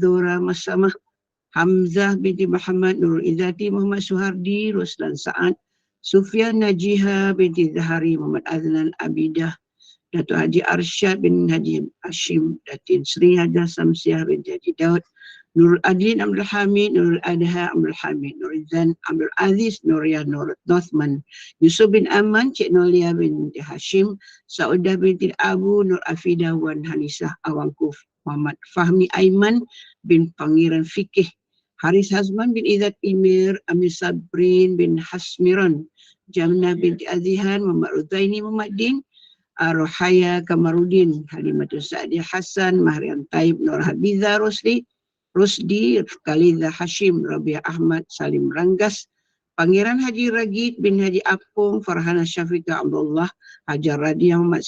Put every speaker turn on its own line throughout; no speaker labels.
Dora Masamah, Hamzah binti Muhammad Nurul Izzati, Muhammad Suhardi, Ruslan Sa'ad, Sufyan Najiha binti Zahari, Muhammad Azlan Abidah, Datuk Haji Arsyad bin Haji Hashim, Datin Sri Hajar Samsiah binti Haji Daud, Nurul Adlin Abdul Hamid, Nurul Adha Abdul Hamid, Nurul Zan Abdul Aziz, Nuriyah Nur Nothman, Yusuf bin Aman, Cik Nolia binti Hashim, Saudah binti Abu, Nur Afidah Wan Hanisah Awangkuf, Muhammad Fahmi Aiman bin Pangeran Fikih, Haris Hazman bin Izzat Imir, Amir Sabrin bin Hasmiran, Jamnah binti Azihan, Muhammad Ruzaini Muhammad Din, Rohaya Kamarudin, Halimatul Sa'di Hassan, Mahrian Taib, Nur Habiza Rusdi, Khaliza Hashim, Rabiah Ahmad, Salim Ranggas, Pangeran Haji Ragid bin Haji Apung, Farhana Syafiqah Abdullah, Hajar Radiah Muhammad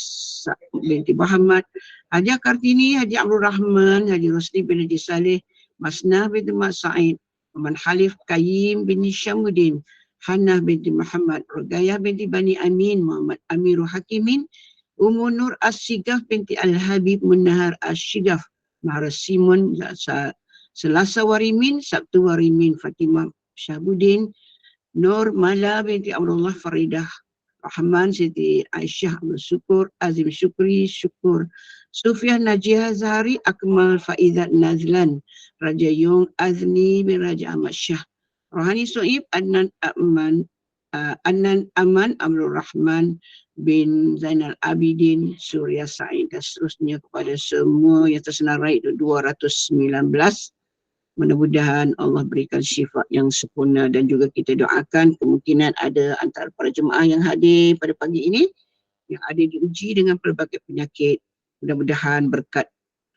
binti Muhammad, Haji Kartini, Haji Abdul Rahman, Haji Rusdi bin Haji Saleh, Masnah binti Mat Sa'id, Muhammad Khalif Qayyim bin Syamuddin, Hannah binti Muhammad, Rugayah binti Bani Amin, Muhammad Amirul Hakimin, Ummu Nur As-Sigaf binti Al-Habib Munahar As-Sigaf, Mahra Simon Selasa Warimin, Sabtu Warimin, Fatimah Syahbudin, Nur Mala binti Abdullah Faridah Rahman, Siti Aisyah Abdul Syukur, Azim Syukri Syukur, Sufyan Najiyah Zahari, Akmal Faizat Nazlan, Raja Yung Azni bin Raja Ahmad Shah, Rohani Soib, Adnan Aman Abdul Rahman bin Zainal Abidin, Surya Said, dan seterusnya kepada semua yang tersenarai itu 219. Mudah-mudahan Allah berikan syifa yang sempurna, dan juga kita doakan kemungkinan ada antara para jemaah yang hadir pada pagi ini yang ada diuji dengan pelbagai penyakit. Mudah-mudahan berkat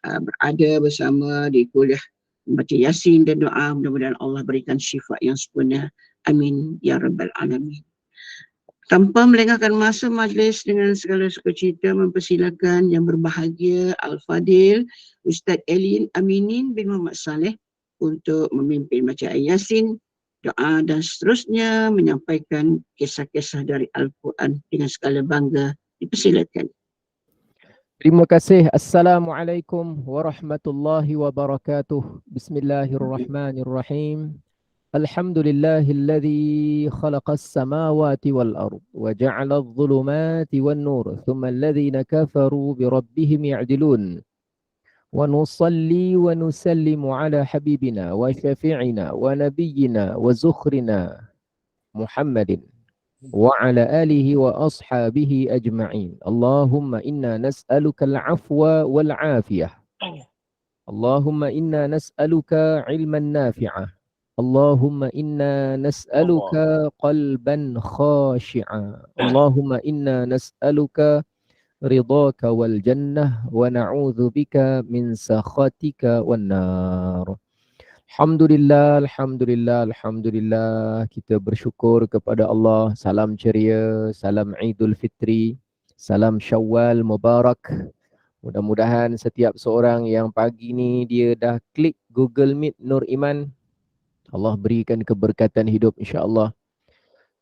berada bersama di kuliah membaca Yasin dan doa, mudah-mudahan Allah berikan syifa yang sempurna. Amin ya rabbal alamin. Tanpa melengahkan masa majlis, dengan segala sukacita mempersilakan yang berbahagia Al-Fadil Ustaz Elin Aminin bin Muhammad Saleh untuk memimpin bacaan Yasin, doa dan seterusnya, menyampaikan kisah-kisah dari Al-Quran dengan segala bangga. Dipersilakan.
Terima kasih. Assalamualaikum warahmatullahi wabarakatuh. Bismillahirrahmanirrahim. Alhamdulillahilladzi khalaqas samawati wal ard wa ja'ala adh-dhulumati wan nur thumma alladhina kafaru bi rabbihim ya'dilun. Wa nusalli wa nusallimu ala habibina wa syafi'ina wa nabiyyina wa zukhrina Muhammadin wa ala alihi wa ashabihi ajma'in. Allahumma inna nas'aluka al-afwa wal afiyah. Allahumma inna nas'aluka ilman nafi'ah. Allahumma inna nas'aluka qalban khashi'a. Allahumma inna nas'aluka ridhaka wal jannah wa na'udzu bika min sakhatika wan nar. Alhamdulillah, alhamdulillah, alhamdulillah. Kita bersyukur kepada Allah. Salam ceria, salam Idul Fitri, salam Syawal Mubarak. Mudah-mudahan setiap seorang yang pagi ni dia dah klik Google Meet Nur Iman, Allah berikan keberkatan hidup insya-Allah.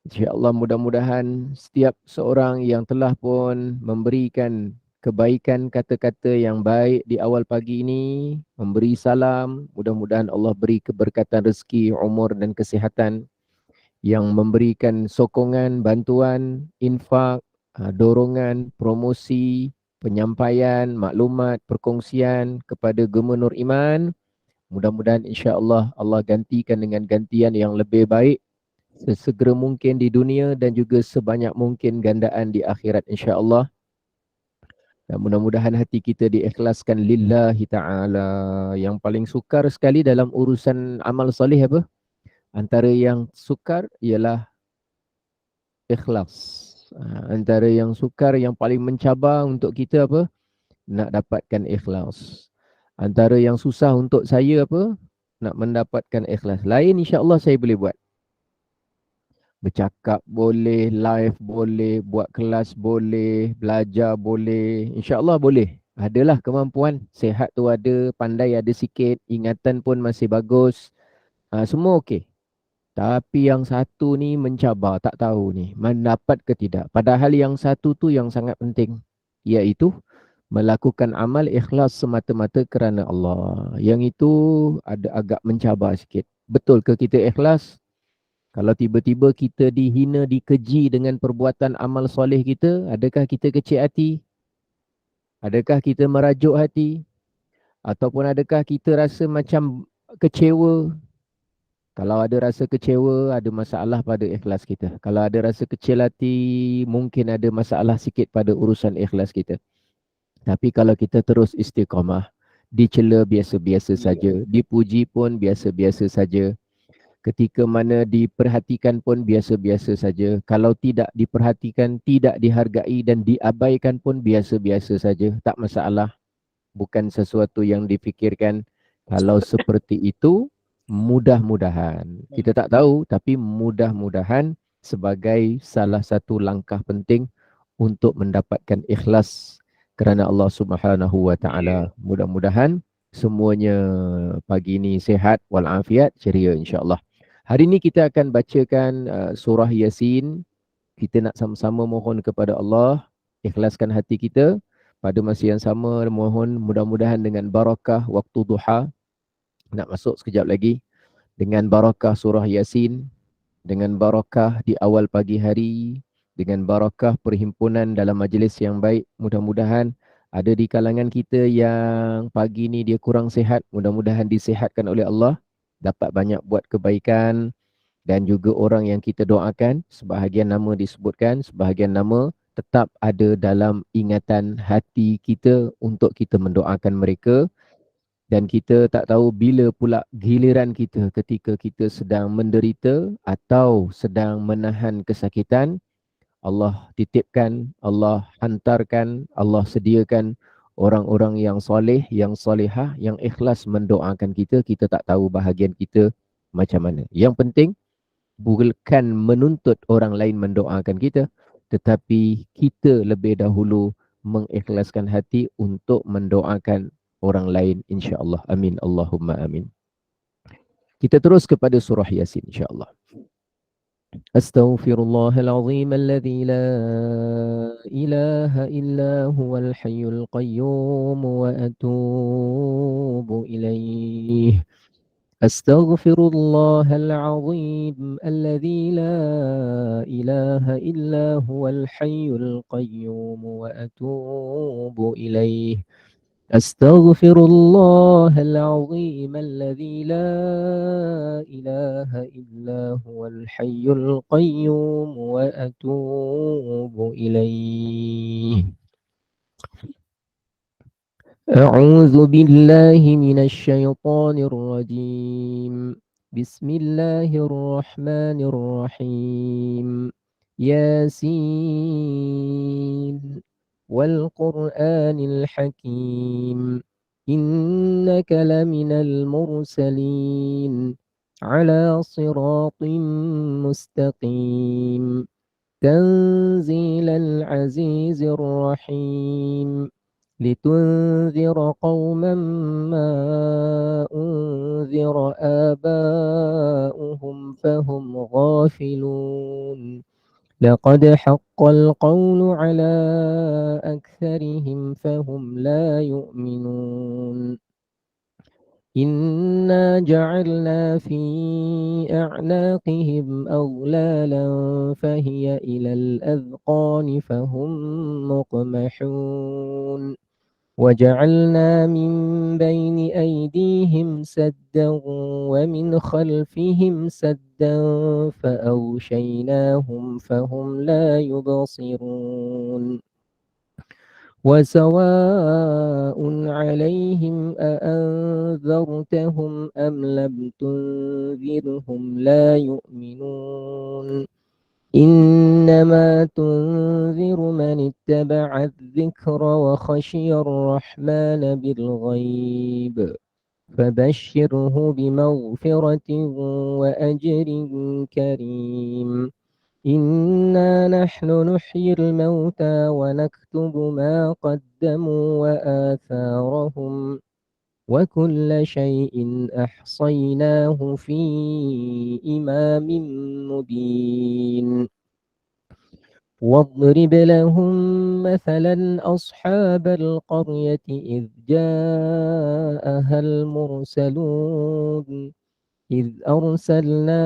InsyaAllah mudah-mudahan setiap seorang yang telah pun memberikan kebaikan kata-kata yang baik di awal pagi ini, memberi salam, mudah-mudahan Allah beri keberkatan rezeki, umur dan kesihatan. Yang memberikan sokongan, bantuan, infak, dorongan, promosi, penyampaian, maklumat, perkongsian kepada Gemma Nur Iman, mudah-mudahan insya-Allah Allah gantikan dengan gantian yang lebih baik sesegera mungkin di dunia dan juga sebanyak mungkin gandaan di akhirat insya-Allah. Dan mudah-mudahan hati kita diikhlaskan lillahi ta'ala. Yang paling sukar sekali dalam urusan amal soleh apa? Antara yang sukar ialah ikhlas. Antara yang sukar, yang paling mencabar untuk kita apa? Nak dapatkan ikhlas. Antara yang susah untuk saya apa? Nak mendapatkan ikhlas. Lain insya-Allah saya boleh buat. Bercakap boleh, live boleh, buat kelas boleh, belajar boleh, insya-Allah boleh. Adalah kemampuan, sihat tu ada, pandai ada sikit, ingatan pun masih bagus. Semua okey. Tapi yang satu ni mencabar, tak tahu ni mendapat ke tidak. Padahal yang satu tu yang sangat penting, iaitu melakukan amal ikhlas semata-mata kerana Allah. Yang itu ada agak mencabar sikit. Betul ke kita ikhlas? Kalau tiba-tiba kita dihina, dikeji dengan perbuatan amal soleh kita, adakah kita kecil hati? Adakah kita merajuk hati? Ataupun adakah kita rasa macam kecewa? Kalau ada rasa kecewa, ada masalah pada ikhlas kita. Kalau ada rasa kecil hati, mungkin ada masalah sikit pada urusan ikhlas kita. Tapi kalau kita terus istiqamah, dicela biasa-biasa saja, dipuji pun biasa-biasa saja, ketika mana diperhatikan pun biasa-biasa saja, kalau tidak diperhatikan, tidak dihargai dan diabaikan pun biasa-biasa saja, tak masalah, bukan sesuatu yang difikirkan. Kalau seperti itu, mudah-mudahan, kita tak tahu, tapi mudah-mudahan sebagai salah satu langkah penting untuk mendapatkan ikhlas kerana Allah Subhanahu wa taala. Mudah-mudahan semuanya pagi ini sihat walafiat, ceria insya-Allah. Hari ini kita akan bacakan surah Yasin. Kita nak sama-sama mohon kepada Allah ikhlaskan hati kita. Pada masa yang sama mohon mudah-mudahan dengan barakah waktu duha, nak masuk sekejap lagi, dengan barakah surah Yasin, dengan barakah di awal pagi hari, dengan barakah perhimpunan dalam majlis yang baik, mudah-mudahan ada di kalangan kita yang pagi ni dia kurang sihat, mudah-mudahan disihatkan oleh Allah, dapat banyak buat kebaikan. Dan juga orang yang kita doakan, sebahagian nama disebutkan, sebahagian nama tetap ada dalam ingatan hati kita untuk kita mendoakan mereka. Dan kita tak tahu bila pula giliran kita ketika kita sedang menderita atau sedang menahan kesakitan. Allah titipkan, Allah hantarkan, Allah sediakan orang-orang yang soleh, yang solehah, yang ikhlas mendoakan kita. Kita tak tahu bahagian kita macam mana. Yang penting, bukan menuntut orang lain mendoakan kita, tetapi kita lebih dahulu mengikhlaskan hati untuk mendoakan orang lain, insya-Allah. Amin Allahumma amin. Kita terus kepada surah Yasin insya-Allah. Astaghfirullahal azim alladzi la ilaha illa huwal hayyul qayyum wa atubu ilaih. أستغفر الله العظيم الذي لا إله إلا هو الحي القيوم وأتوب إليه. أستغفر الله العظيم الذي لا إله إلا هو الحي القيوم وأتوب إليه. أعوذ بالله من الشيطان الرجيم. بسم الله الرحمن الرحيم. ياسين والقرآن الحكيم إنك لمن المرسلين على صراط مستقيم تنزيل العزيز الرحيم لتنذر قوما ما أنذر آباؤهم فهم غافلون لقد حق القول على أكثرهم فهم لا يؤمنون إنا جعلنا في أعناقهم أغلالا فهي إلى الأذقان فهم مقمحون وجعلنا من بين أيديهم سدا ومن خلفهم سدا فأغشيناهم فهم لا يبصرون وسواء عليهم أأنذرتهم أم لم تنذرهم لا يؤمنون إنما تنذر من اتبع الذكر وخشي الرحمن بالغيب فبشره بمغفرة وأجر كريم إنا نحن نحيي الموتى ونكتب ما قدموا وآثارهم وكل شيء أحصيناه في إمام مبين واضرب لهم مثلا أصحاب القرية إذ جاءها المرسلون إذ أرسلنا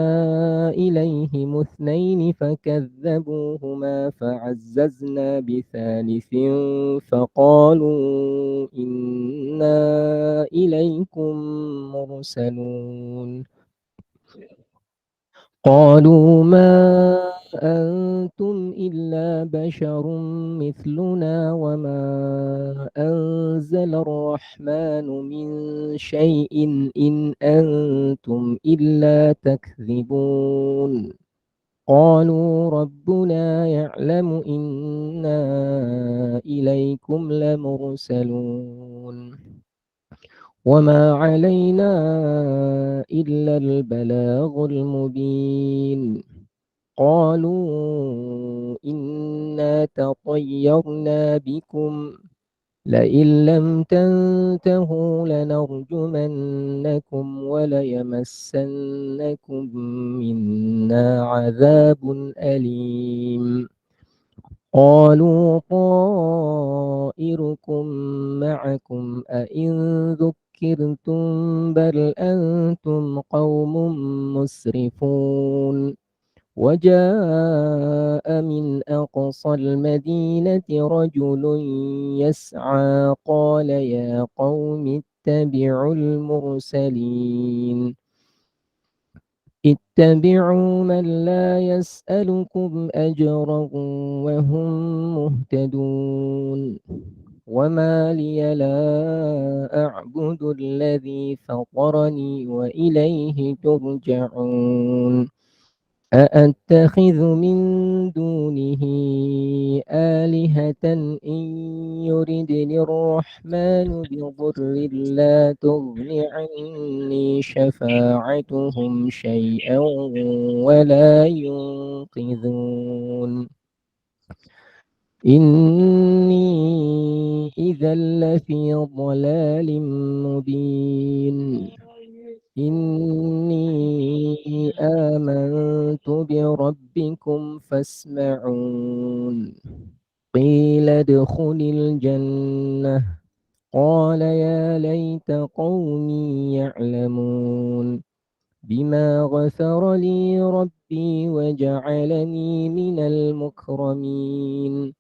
إليهم اثنين فكذبوهما فعززنا بثالث فقالوا إنا إليكم مرسلون قالوا ما أنتم إلا بشر مثلنا وما أنزل الرحمن من شيء إن أنتم إلا تكذبون قالوا ربنا يعلم إنا إليكم لمرسلون وما علينا إلا البلاغ المبين قالوا إنا تطيرنا بكم لئن لم تنتهوا لنرجمنكم وليمسنكم منا عذاب أليم قالوا طائركم معكم أئن ذكرتم بل أنتم قوم مسرفون وجاء من أقصى المدينة رجل يسعى قال يا قوم اتبعوا المرسلين اتبعوا من لا يسألكم أجرا وهم مهتدون وما لي لا أعبد الذي فطرني وإليه ترجعون أأتخذ من دونه آلهة إن يردني الرحمن بضر لا تغن عني شفاعتهم شيئا ولا ينقذون إني إذا لفي ضلال مبين إني آمنت بربكم فاسمعون قيل ادخل الجنة قال يا ليت قومي يعلمون بما غفر لي ربي وجعلني من المكرمين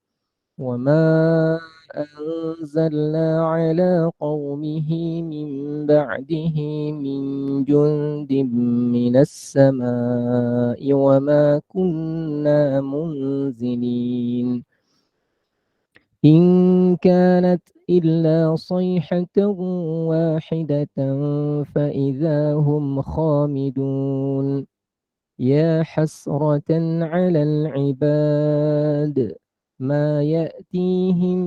وما أنزلنا على قومه من بعده من جند من السماء وما كنا منزلين إن كانت إلا صيحة واحدة فإذا هم خامدون يا حسرة على العباد ما يأتيهم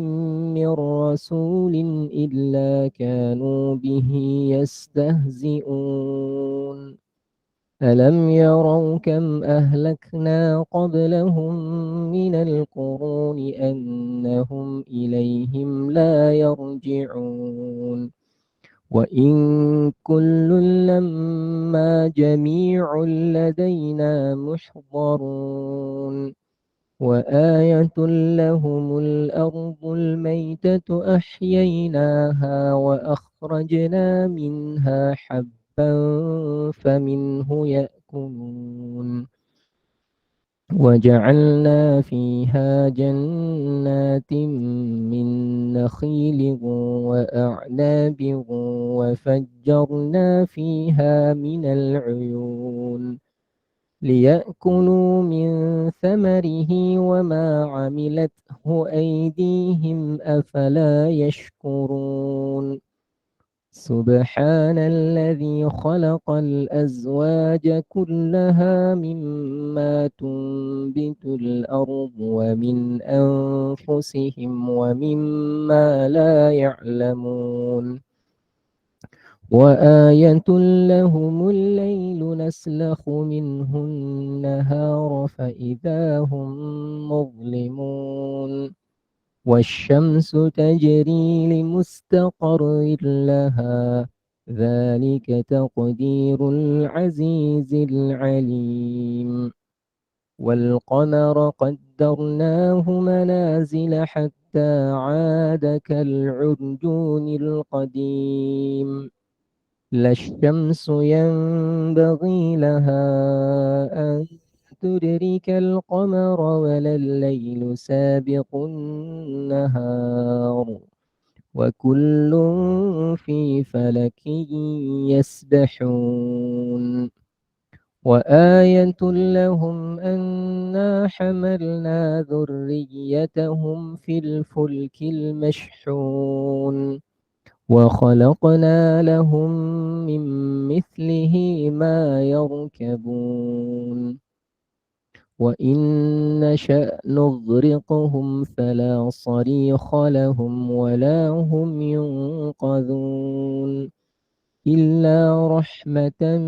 من رسول إلا كانوا به يستهزئون ألم يروا كم أهلكنا قبلهم من القرون أنهم إليهم لا يرجعون وإن كل لما جميع لدينا محضرون وآية لهم الأرض الميتة أحييناها وأخرجنا منها حبا فمنه يأكلون وجعلنا فيها جنات من نخيل وأعناب وفجرنا فيها من العيون ليأكلوا من ثمره وما عملته أيديهم أفلا يشكرون سبحان الذي خلق الأزواج كلها مما تنبت الأرض ومن أنفسهم ومما لا يعلمون وآية لهم الليل نسلخ منه النهار فإذا هم مظلمون والشمس تجري لمستقر لها ذلك تقدير العزيز العليم والقمر قدرناه منازل حتى عاد كالعرجون القديم لا الشمس ينبغي لها أن تدرك القمر ولا الليل سابق النهار وكل في فلك يسبحون وآية لهم أنا حملنا ذريتهم في الفلك المشحون وخلقنا لهم من مثله ما يركبون وإن نشأ نغرقهم فلا صريخ لهم ولا هم ينقذون إلا رحمة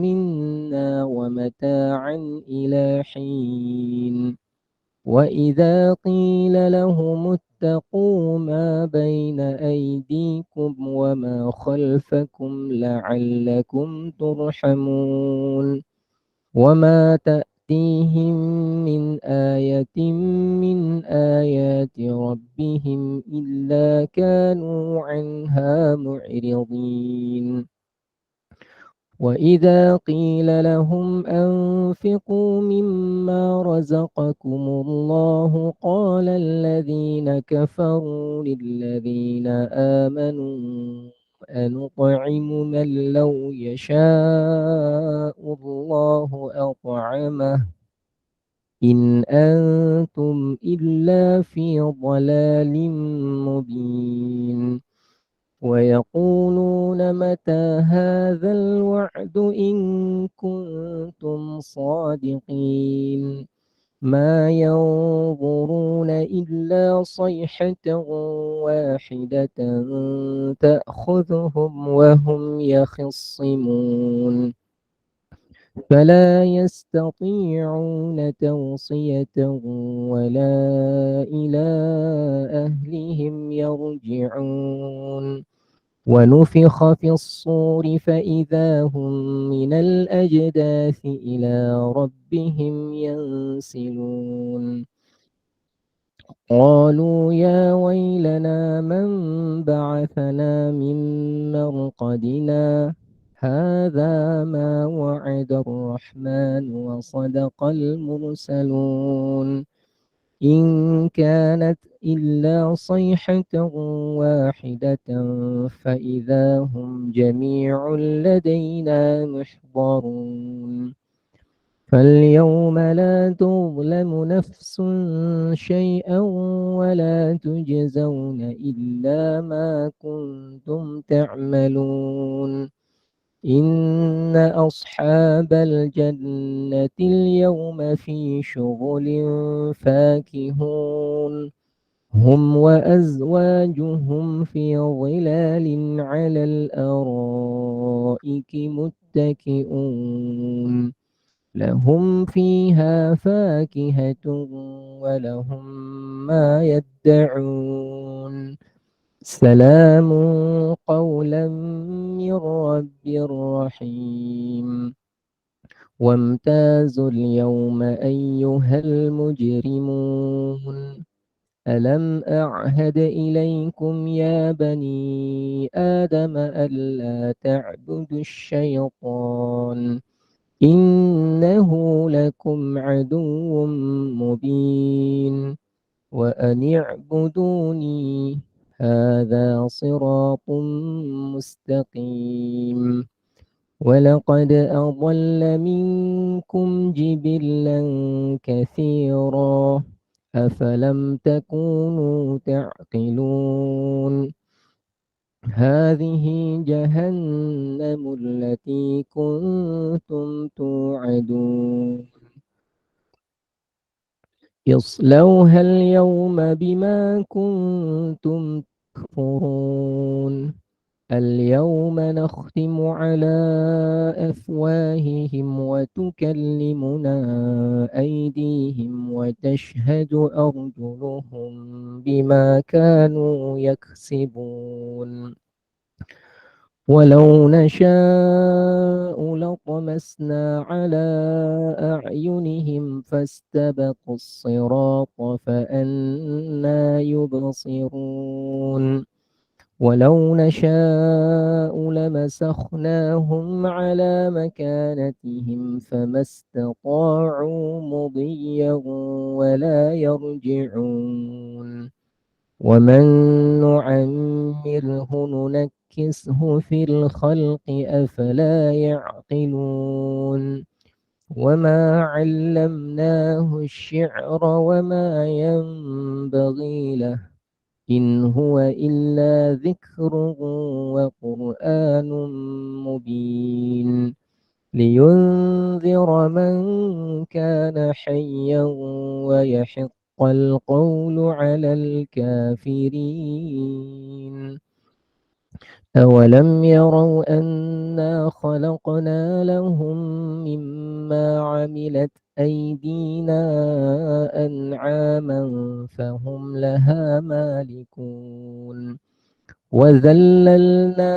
منا ومتاعا إلى حين وإذا قيل لهم اتقوا ما بين أيديكم وما خلفكم لعلكم ترحمون وما تأتيهم من آية من آيات ربهم إلا كانوا عنها معرضين وإذا قيل لهم أنفقوا مما رزقكم الله قال الذين كفروا للذين آمنوا أنطعم من لو يشاء الله أطعمه إن أنتم إلا في ضلال مبين ويقولون متى هذا الوعد إن كنتم صادقين ما ينظرون إلا صيحة واحدة تأخذهم وهم يخصمون فلا يستطيعون توصية ولا إلى أهلهم يرجعون ونفخ في الصور فإذا هم من الأجداث إلى ربهم ينسلون قالوا يا ويلنا من بعثنا من مرقدنا هذا ما وعد الرحمن وصدق المرسلون إن كانت إلا صيحة واحدة فإذا هم جميع لدينا محضرون فاليوم لا تظلم نفس شيئا ولا تجزون إلا ما كنتم تعملون إن أصحاب الجنة اليوم في شغل فاكهون هم وأزواجهم في ظلال على الأرائك متكئون لهم فيها فاكهة ولهم ما يدعون سلام قولا من رب رحيم وامتازوا اليوم أيها المجرمون ألم أعهد إليكم يا بني آدم ألا تعبدوا الشيطان إنه لكم عدو مبين وأن اعبدوني هذا صراط مستقيم ولقد أضل منكم جبلا كثيرا أفلم تكونوا تعقلون هذه جهنم التي كنتم توعدون اصلوها اليوم بما كنتم تكفرون اليوم نختم على أفواههم وتكلمنا أيديهم وتشهد أرجلهم بما كانوا يكسبون ولو نشاء فطمسنا على أعينهم فاستبقوا الصراط فأنا يبصرون ولو نشاء لمسخناهم على مكانتهم فما استطاعوا مضيا ولا يرجعون ومن نعمره ننكسه في الخلق أفلا يعقلون وما علمناه الشعر وما ينبغي له إن هو إلا ذكر وقرآن مبين لينذر من كان حيا ويحق القول على الكافرين أولم يروا أنا خلقنا لهم مما عملت أيدينا أنعاما فهم لها مالكون وذللناها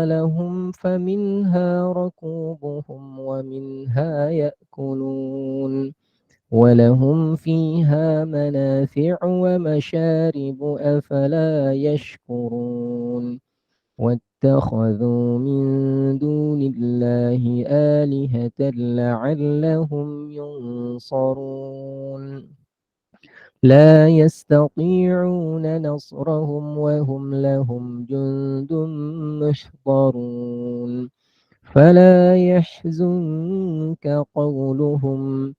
لهم فمنها ركوبهم ومنها يأكلون ولهم فيها منافع ومشارب أفلا يشكرون واتخذوا من دون الله آلهة لعلهم ينصرون لا يستطيعون نصرهم وهم لهم جند محضرون فلا يحزنك قولهم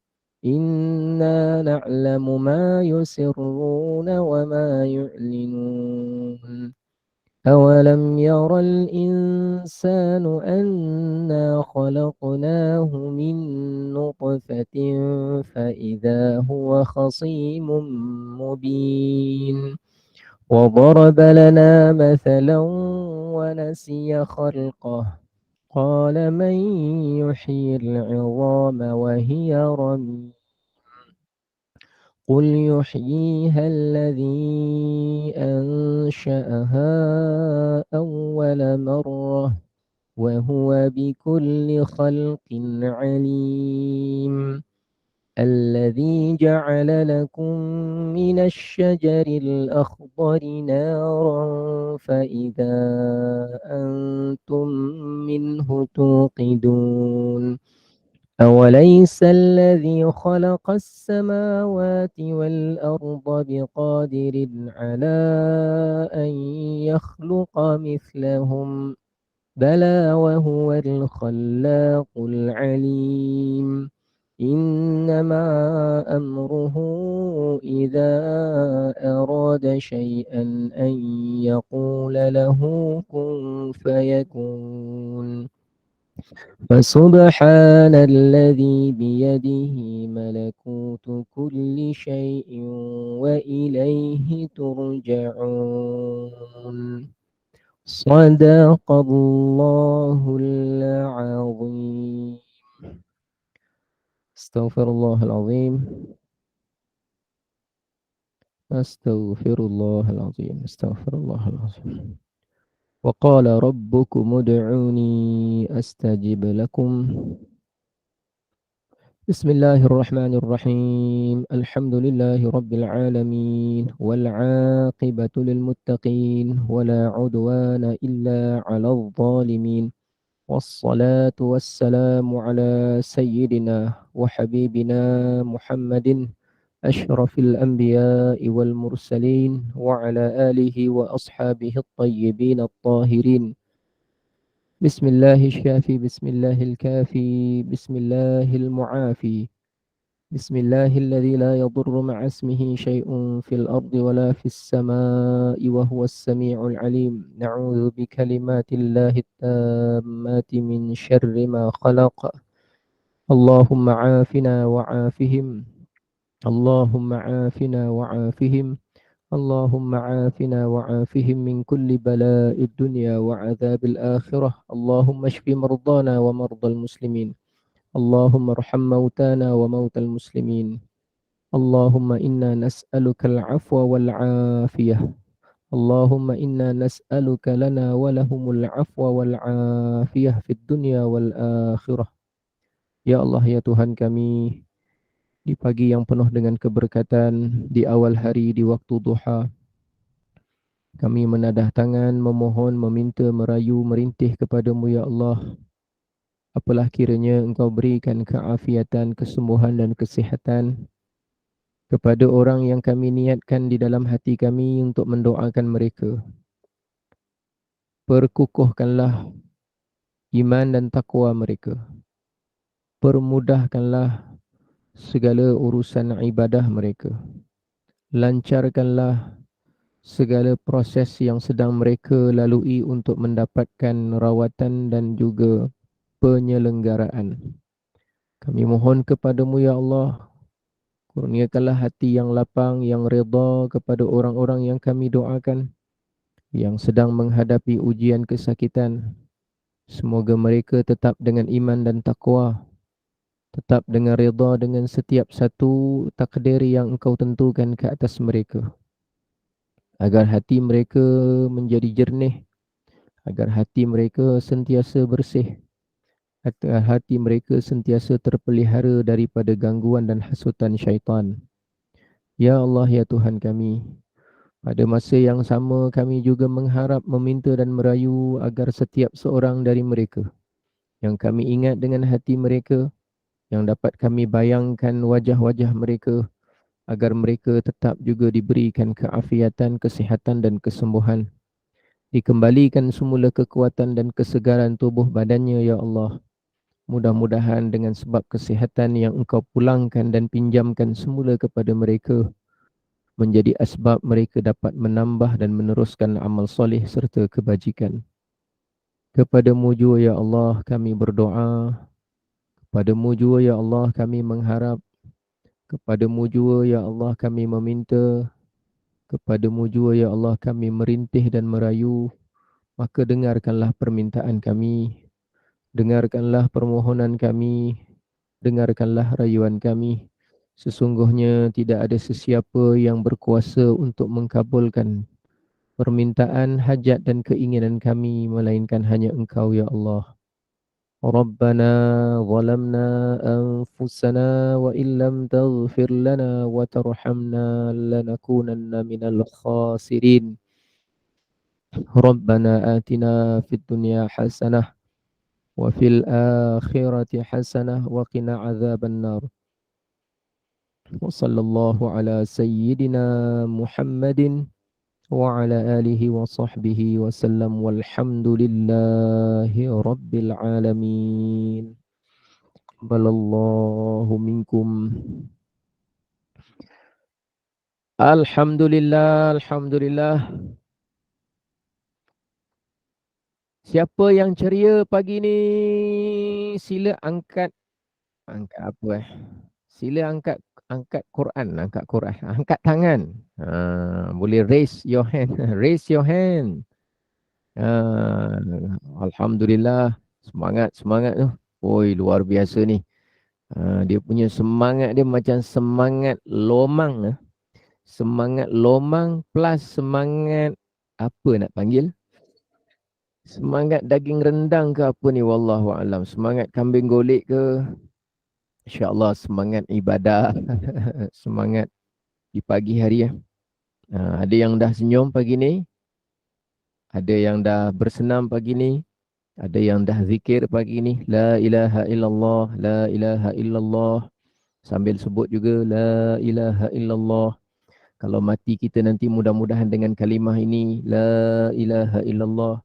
إنا نعلم ما يسرون وما يعلنون أولم ير الإنسان أنا خلقناه من نطفة فإذا هو خصيم مبين وضرب لنا مثلا ونسي خلقه قال من يحيي العظام وهي رميم قل يحييها الذي أنشأها أول مرة وهو بكل خلق عليم الذي جعل لكم من الشجر الأخضر نارا فإذا أنتم منه توقدون أوليس الذي خلق السماوات والأرض بقادر على أن يخلق مثلهم بلى وهو الخلاق العليم إنما أمره إذا أراد شيئا أن يقول له كن فيكون فسبحان الذي بيده ملكوت كل شيء وإليه ترجعون صدق الله العظيم استغفر الله العظيم استغفر الله العظيم استغفر الله العظيم وقال ربكم ادعوني أستجب لكم بسم الله الرحمن الرحيم الحمد لله رب العالمين والعاقبة للمتقين ولا عدوان إلا على الظالمين والصلاة والسلام على سيدنا وحبيبنا محمد أشرف الأنبياء والمرسلين وعلى آله وأصحابه الطيبين الطاهرين بسم الله الشافي بسم الله الكافي بسم الله المعافي بسم الله الذي لا يضر مع اسمه شيء في الأرض ولا في السماء وهو السميع العليم نعوذ بكلمات الله التامات من شر ما خلق اللهم عافنا وعافهم اللهم عافنا وعافهم اللهم عافنا وعافهم من كل بلاء الدنيا وعذاب الآخرة اللهم اشف مرضانا ومرضى المسلمين اللهم ارحم موتانا وموتى المسلمين اللهم إنا نسألك العفو والعافية Allahumma inna nas'aluka lana wa lahumul afwa wal afiyah fid dunya wal akhirah. Ya Allah, ya Tuhan kami, di pagi yang penuh dengan keberkatan, di awal hari, di waktu duha, kami menadah tangan, memohon, meminta, merayu, merintih kepadamu ya Allah. Apalah kiranya Engkau berikan keafiatan, kesembuhan dan kesihatan kepada orang yang kami niatkan di dalam hati kami untuk mendoakan mereka. Perkukuhkanlah iman dan takwa mereka. Permudahkanlah segala urusan ibadah mereka. Lancarkanlah segala proses yang sedang mereka lalui untuk mendapatkan rawatan dan juga penyelenggaraan. Kami mohon kepadamu ya Allah, kurniakanlah hati yang lapang, yang redha kepada orang-orang yang kami doakan, yang sedang menghadapi ujian kesakitan. Semoga mereka tetap dengan iman dan takwa, tetap dengan redha dengan setiap satu takdir yang Engkau tentukan ke atas mereka. Agar hati mereka menjadi jernih, agar hati mereka sentiasa bersih, agar hati mereka sentiasa terpelihara daripada gangguan dan hasutan syaitan. Ya Allah, ya Tuhan kami, pada masa yang sama kami juga mengharap, meminta dan merayu agar setiap seorang dari mereka yang kami ingat dengan hati mereka, yang dapat kami bayangkan wajah-wajah mereka, agar mereka tetap juga diberikan keafiatan, kesihatan dan kesembuhan. Dikembalikan semula kekuatan dan kesegaran tubuh badannya ya Allah. Mudah-mudahan dengan sebab kesihatan yang Engkau pulangkan dan pinjamkan semula kepada mereka, menjadi asbab mereka dapat menambah dan meneruskan amal soleh serta kebajikan. Kepadamu jua ya Allah kami berdoa, kepadamu jua ya Allah kami mengharap, kepadamu jua ya Allah kami meminta, kepadamu jua ya Allah kami merintih dan merayu. Maka dengarkanlah permintaan kami, dengarkanlah permohonan kami, dengarkanlah rayuan kami. Sesungguhnya tidak ada sesiapa yang berkuasa untuk mengkabulkan permintaan, hajat dan keinginan kami, melainkan hanya Engkau ya Allah. Rabbana zalamna anfusana wa illam taghfir lana wa tarhamna lanakunanna minal khasirin. Rabbana atina fid dunya hasanah wa fil akhirati hasanah wa qina adzaban nar. Wa sallallahu ala sayyidina Muhammadin wa ala alihi wa sahbihi wa sallam walhamdulillahi rabbil alamin. Balallahu minkum. Alhamdulillah, alhamdulillah. Siapa yang ceria pagi ni? Sila angkat apa Sila angkat Quran, angkat tangan. Boleh raise your hand. Raise your hand. Alhamdulillah. Semangat tu. Oi, luar biasa ni. Dia punya semangat dia macam semangat lomang. Semangat lomang plus semangat apa nak panggil? Semangat daging rendang ke apa ni, wallahu alam. Semangat kambing golek ke? InsyaAllah semangat ibadah. Semangat di pagi hari ya. Ada yang dah senyum pagi ni, ada yang dah bersenam pagi ni, ada yang dah zikir pagi ni. La ilaha illallah, la ilaha illallah. Sambil sebut juga la ilaha illallah. Kalau mati kita nanti mudah-mudahan dengan kalimah ini, la ilaha illallah.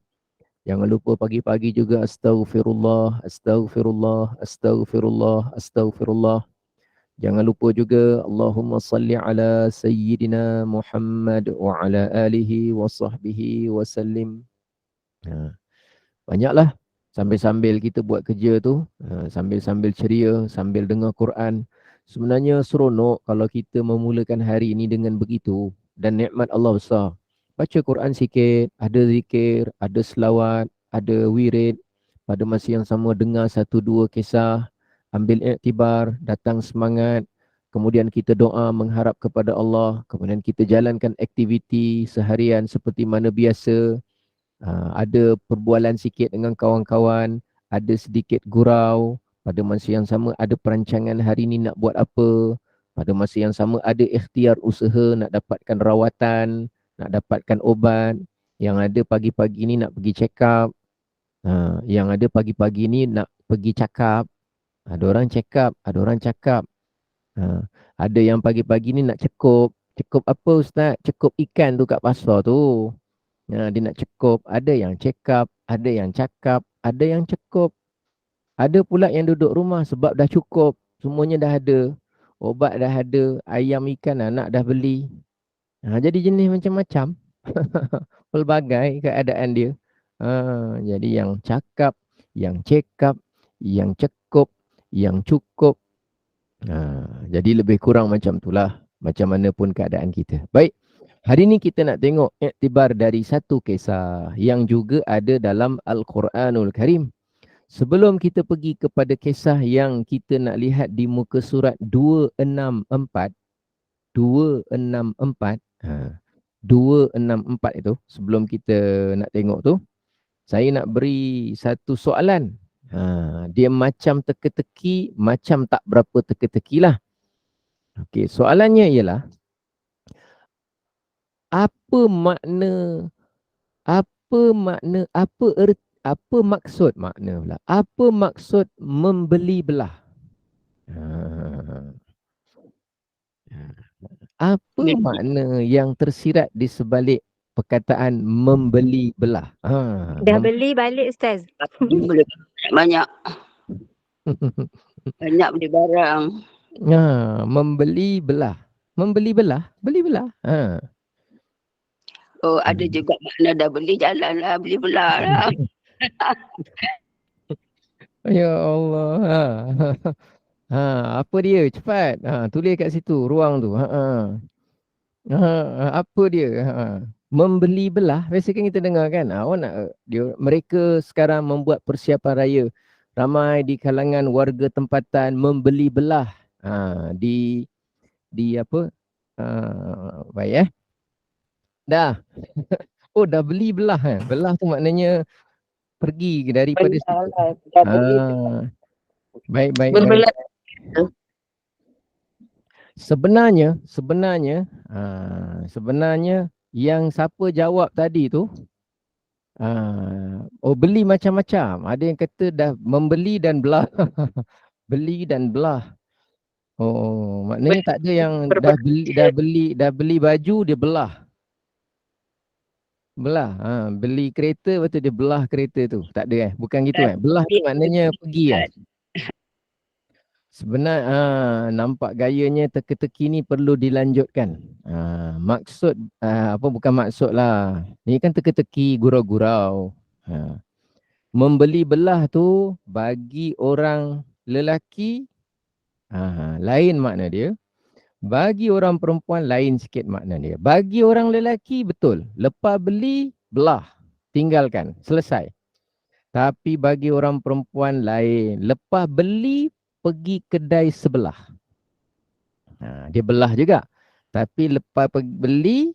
Jangan lupa pagi-pagi juga astaghfirullah, astaghfirullah, astaghfirullah, astaghfirullah. Jangan lupa juga Allahumma salli ala sayyidina Muhammad wa ala alihi wa sahbihi wa sallim. Banyaklah sambil-sambil kita buat kerja tu, sambil-sambil ceria, sambil dengar Quran. Sebenarnya seronok kalau kita memulakan hari ini dengan begitu, dan nikmat Allah besar. Baca Quran sikit, ada zikir, ada selawat, ada wirid. Pada masa yang sama dengar satu dua kisah, ambil iktibar, datang semangat. kemudian kita doa mengharap kepada Allah, kemudian kita jalankan aktiviti seharian seperti mana biasa. Ada perbualan sikit dengan kawan-kawan, ada sedikit gurau, pada masa yang sama ada perancangan hari ni nak buat apa, pada masa yang sama ada ikhtiar usaha nak dapatkan rawatan, nak dapatkan obat, yang ada pagi-pagi ni nak pergi check up, yang ada pagi-pagi ni nak pergi cakap, ada orang check up, ada orang cakap, ada yang pagi-pagi ni nak cekup, cekup apa Ustaz? Cekup ikan tu kat pasar tu. Dia nak cekup, ada yang check up, ada yang cakap, ada yang cekup. Ada pula yang duduk rumah sebab dah cukup, semuanya dah ada. Obat dah ada, ayam ikan anak dah beli. Jadi jenis macam-macam. Pelbagai keadaan dia. Jadi yang cakap, yang check up, yang cekup, yang cukup. Jadi lebih kurang macam itulah, macam mana pun keadaan kita. Baik, hari ni kita nak tengok iktibar dari satu kisah yang juga ada dalam Al-Quranul Karim. Sebelum kita pergi kepada kisah yang kita nak lihat di muka surat 264, 264 itu, sebelum kita nak tengok tu, saya nak beri satu soalan. Dia macam teka-teki, macam tak berapa teka-teki lah. Okey, soalannya ialah, apa makna, apa maksud membeli belah? Apa makna yang tersirat di sebalik perkataan membeli belah?
Dah beli balik Ustaz.
Boleh banyak. Banyak beli barang.
Membeli belah. Membeli belah? Beli belah?
Oh, ada juga makna dah beli jalan lah, beli belah lah.
Ya Allah. Apa dia? Cepat. Tulis kat situ, ruang tu. Apa dia? Membeli belah. Biasa kan kita dengar kan. Mereka sekarang membuat persiapan raya. Ramai di kalangan warga tempatan membeli belah. Di apa? Baik Dah. Oh, dah beli belah. Belah tu maknanya pergi daripada situ. Baik. Sebenarnya yang siapa jawab tadi tu, beli macam-macam. Ada yang kata dah membeli dan belah. Beli dan belah. Oh, maknanya tak ada yang dah beli baju dia belah. Belah. Beli kereta lepas tu dia belah kereta tu. Tak ada bukan gitu Belah tu maknanya pergi Sebenarnya nampak gayanya teka-teki ni perlu dilanjutkan. Maksud bukan maksud lah. Ni kan teka-teki, gurau-gurau. Membeli belah tu bagi orang lelaki lain makna dia. Bagi orang perempuan lain sikit makna dia. Bagi orang lelaki betul. Lepas beli, belah. Tinggalkan. Selesai. Tapi bagi orang perempuan lain. Lepas beli, pergi kedai sebelah. Dia belah juga. Tapi lepas beli,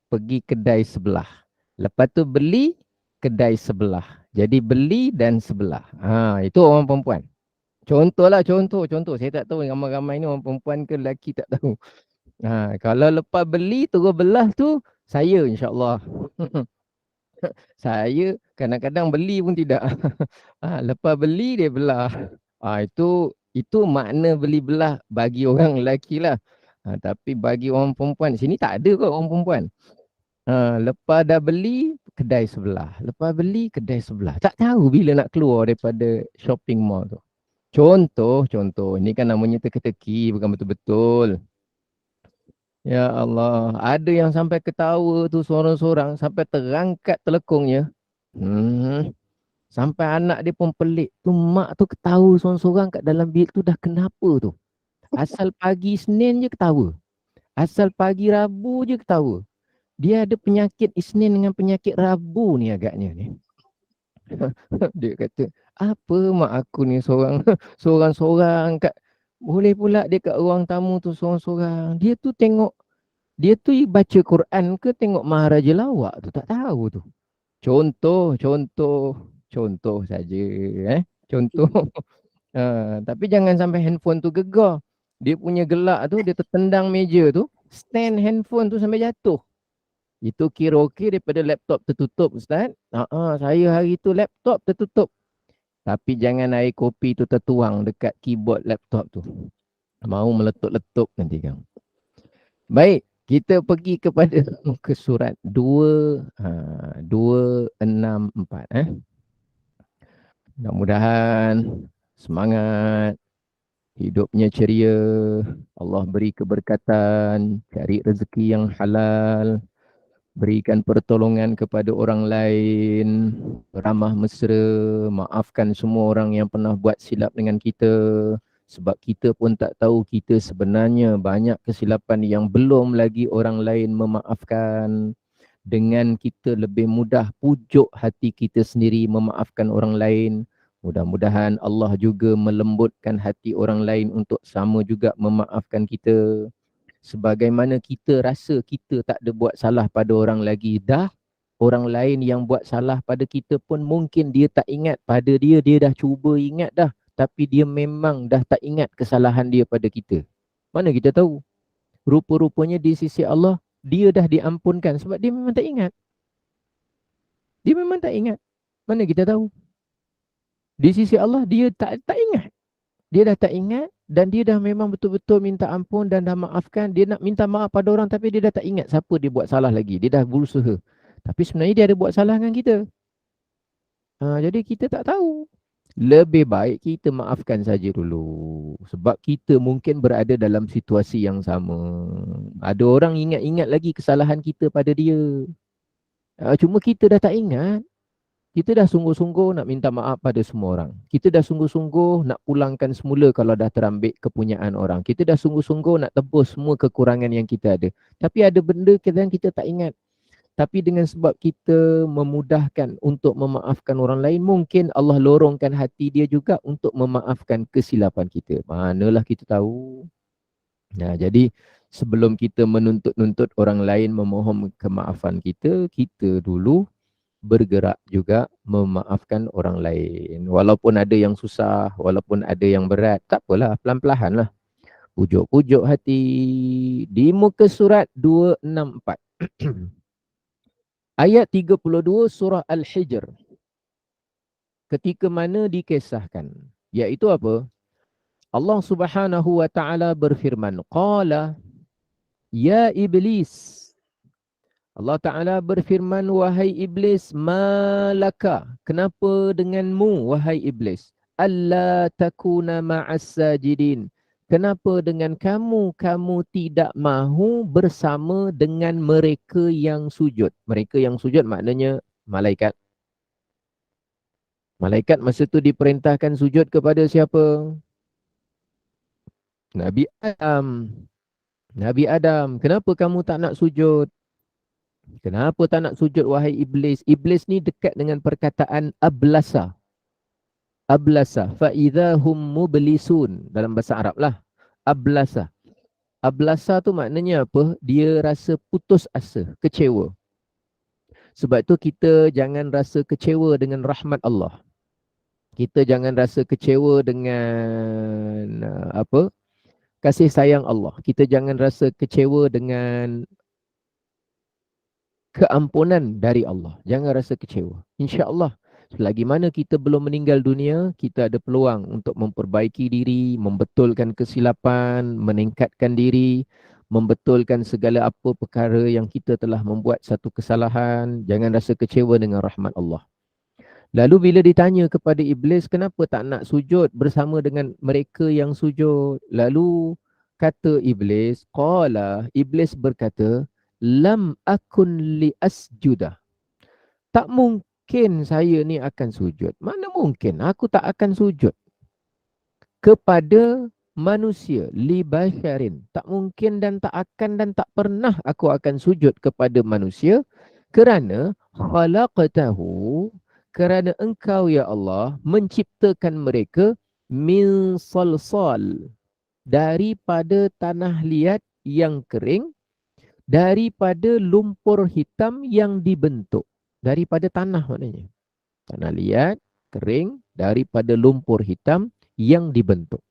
pergi kedai sebelah. Lepas tu beli, kedai sebelah. Jadi beli dan sebelah. Itu orang perempuan. Contoh. Saya tak tahu ramai-ramai ni orang perempuan ke lelaki tak tahu. Kalau lepas beli, terus belah tu, saya insyaAllah. Saya kadang-kadang beli pun tidak. Lepas beli, dia belah. Itu makna beli belah bagi orang lelaki lah. Tapi bagi orang perempuan, sini tak ada kot orang perempuan. Lepas dah beli, kedai sebelah. Lepas beli, kedai sebelah. Tak tahu bila nak keluar daripada shopping mall tu. Contoh. Ini kan namanya teka-teki, bukan betul-betul. Ya Allah. Ada yang sampai ketawa tu seorang-seorang, sampai terangkat telekungnya. Sampai anak dia pun pelik. Tu mak tu ketawa seorang-seorang kat dalam bilik tu dah kenapa tu. Asal pagi Isnin je ketawa. Asal pagi Rabu je ketawa. Dia ada penyakit Isnin dengan penyakit Rabu ni agaknya ni. Dia kata, apa mak aku ni seorang-seorang kat Boleh pula dia kat ruang tamu tu seorang-seorang. Dia tu tengok, dia tu baca Quran ke tengok Maharaja Lawak tu, tak tahu tu. Contoh saja. Contoh. Tapi jangan sampai handphone tu gegar. Dia punya gelak tu, dia tertendang meja tu, stand handphone tu sampai jatuh. Itu kira okey daripada laptop tertutup, Ustaz. Saya hari tu laptop tertutup. Tapi jangan air kopi tu tertuang dekat keyboard laptop tu. Mau meletup-letup nanti kan. Baik, kita pergi kepada muka surat 264. Mudah-mudahan semangat, hidupnya ceria, Allah beri keberkatan, cari rezeki yang halal, berikan pertolongan kepada orang lain, ramah mesra, maafkan semua orang yang pernah buat silap dengan kita. Sebab kita pun tak tahu kita sebenarnya banyak kesilapan yang belum lagi orang lain memaafkan. Dengan kita lebih mudah pujuk hati kita sendiri memaafkan orang lain, mudah-mudahan Allah juga melembutkan hati orang lain untuk sama juga memaafkan kita. Sebagaimana kita rasa kita tak ada buat salah pada orang lagi, dah orang lain yang buat salah pada kita pun mungkin dia tak ingat pada dia, dia dah cuba ingat dah, tapi dia memang dah tak ingat kesalahan dia pada kita. Mana kita tahu? Rupa-rupanya di sisi Allah, dia dah diampunkan sebab dia memang tak ingat. Dia memang tak ingat. Mana kita tahu? Di sisi Allah, dia tak ingat. Dia dah tak ingat dan dia dah memang betul-betul minta ampun dan dah maafkan. Dia nak minta maaf pada orang tapi dia dah tak ingat siapa dia buat salah lagi. Dia dah berusaha. Tapi sebenarnya dia ada buat salah dengan kita. Jadi kita tak tahu. Lebih baik kita maafkan saja dulu. Sebab kita mungkin berada dalam situasi yang sama. Ada orang ingat-ingat lagi kesalahan kita pada dia. Cuma kita dah tak ingat. Kita dah sungguh-sungguh nak minta maaf pada semua orang. Kita dah sungguh-sungguh nak pulangkan semula kalau dah terambil kepunyaan orang. Kita dah sungguh-sungguh nak tebus semua kekurangan yang kita ada. Tapi ada benda kadang kita tak ingat. Tapi dengan sebab kita memudahkan untuk memaafkan orang lain, mungkin Allah lorongkan hati dia juga untuk memaafkan kesilapan kita. Manalah kita tahu. Jadi sebelum kita menuntut-nuntut orang lain memohon kemaafan kita, kita dulu bergerak juga memaafkan orang lain. Walaupun ada yang susah, walaupun ada yang berat, tak apalah, pelan-pelan lah. Pujuk-pujuk hati. Di muka surat 264. Ayat 32 surah Al-Hijr. Ketika mana dikisahkan. Iaitu apa? Allah Subhanahu wa ta'ala berfirman. Qala, ya Iblis. Allah Ta'ala berfirman, wahai Iblis, malaka, kenapa denganmu, wahai Iblis? Alla takuna ma'as sajidin. Kenapa dengan kamu tidak mahu bersama dengan mereka yang sujud? Mereka yang sujud maknanya malaikat. Malaikat masa tu diperintahkan sujud kepada siapa? Nabi Adam. Nabi Adam, kenapa kamu tak nak sujud? Kenapa tak nak sujud, wahai Iblis? Iblis ni dekat dengan perkataan ablasa. Ablasa. Fa'idha hum mublisun. Dalam bahasa Arab lah. Ablasa. Ablasa tu maknanya apa? Dia rasa putus asa, kecewa. Sebab tu kita jangan rasa kecewa dengan rahmat Allah. Kita jangan rasa kecewa dengan kasih sayang Allah. Kita jangan rasa kecewa dengan keampunan dari Allah. Jangan rasa kecewa. InsyaAllah, selagi mana kita belum meninggal dunia, kita ada peluang untuk memperbaiki diri, membetulkan kesilapan, meningkatkan diri, membetulkan segala apa perkara yang kita telah membuat satu kesalahan. Jangan rasa kecewa dengan rahmat Allah. Lalu bila ditanya kepada Iblis, kenapa tak nak sujud bersama dengan mereka yang sujud? Lalu kata Iblis, qala, Iblis berkata, lam akun li asjudah. Tak mungkin saya ni akan sujud. Mana mungkin aku tak akan sujud kepada manusia, li basyarin. Tak mungkin dan tak akan dan tak pernah aku akan sujud kepada manusia kerana khalaqtahu, kerana engkau ya Allah menciptakan mereka min salsal, daripada tanah liat yang kering, daripada lumpur hitam yang dibentuk. Daripada tanah maknanya. Tanah liat, kering, daripada lumpur hitam yang dibentuk.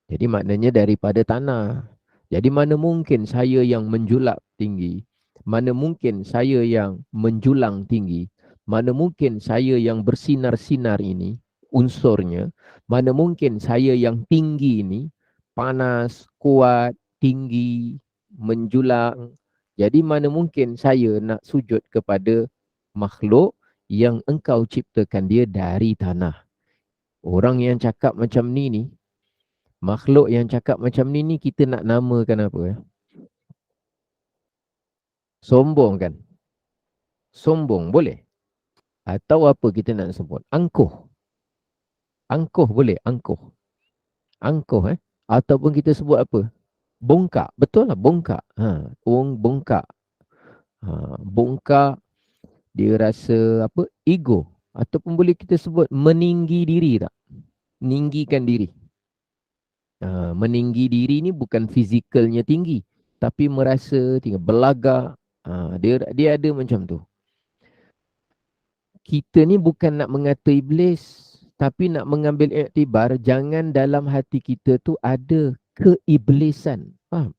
Jadi maknanya daripada tanah. Jadi mana mungkin saya yang menjulak tinggi, mana mungkin saya yang menjulang tinggi, mana mungkin saya yang bersinar-sinar ini, unsurnya, mana mungkin saya yang tinggi ini, panas, kuat, tinggi, menjulang. Jadi mana mungkin saya nak sujud kepada makhluk yang engkau ciptakan dia dari tanah. Orang yang cakap macam ni, makhluk yang cakap macam ni kita nak namakan apa? Sombong kan? Sombong boleh? Atau apa kita nak sebut? Angkuh. Angkuh boleh? Angkuh. Angkuh Ataupun kita sebut apa? Bongkak. Betul lah bongkak. Bongkak. Bongkak. Dia rasa apa? Ego. Ataupun boleh kita sebut meninggi diri tak? Meninggikan diri. Meninggi diri ni bukan fizikalnya tinggi, tapi merasa tinggi, belagak. Dia ada macam tu. Kita ni bukan nak mengata iblis, tapi nak mengambil iktibar jangan dalam hati kita tu ada keiblisan. Faham?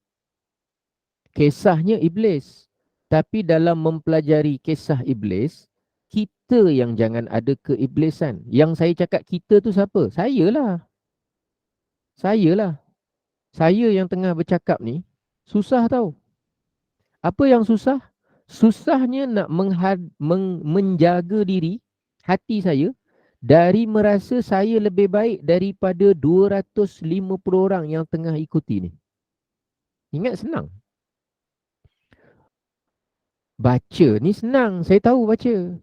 Kisahnya iblis, tapi dalam mempelajari kisah iblis, kita yang jangan ada keiblisan. Yang saya cakap kita tu siapa? Sayalah. Sayalah. Saya yang tengah bercakap ni susah tau. Apa yang susah? Susahnya nak menjaga diri, hati saya, dari merasa saya lebih baik daripada 250 orang yang tengah ikuti ni. Ingat senang. Baca ni senang, saya tahu baca.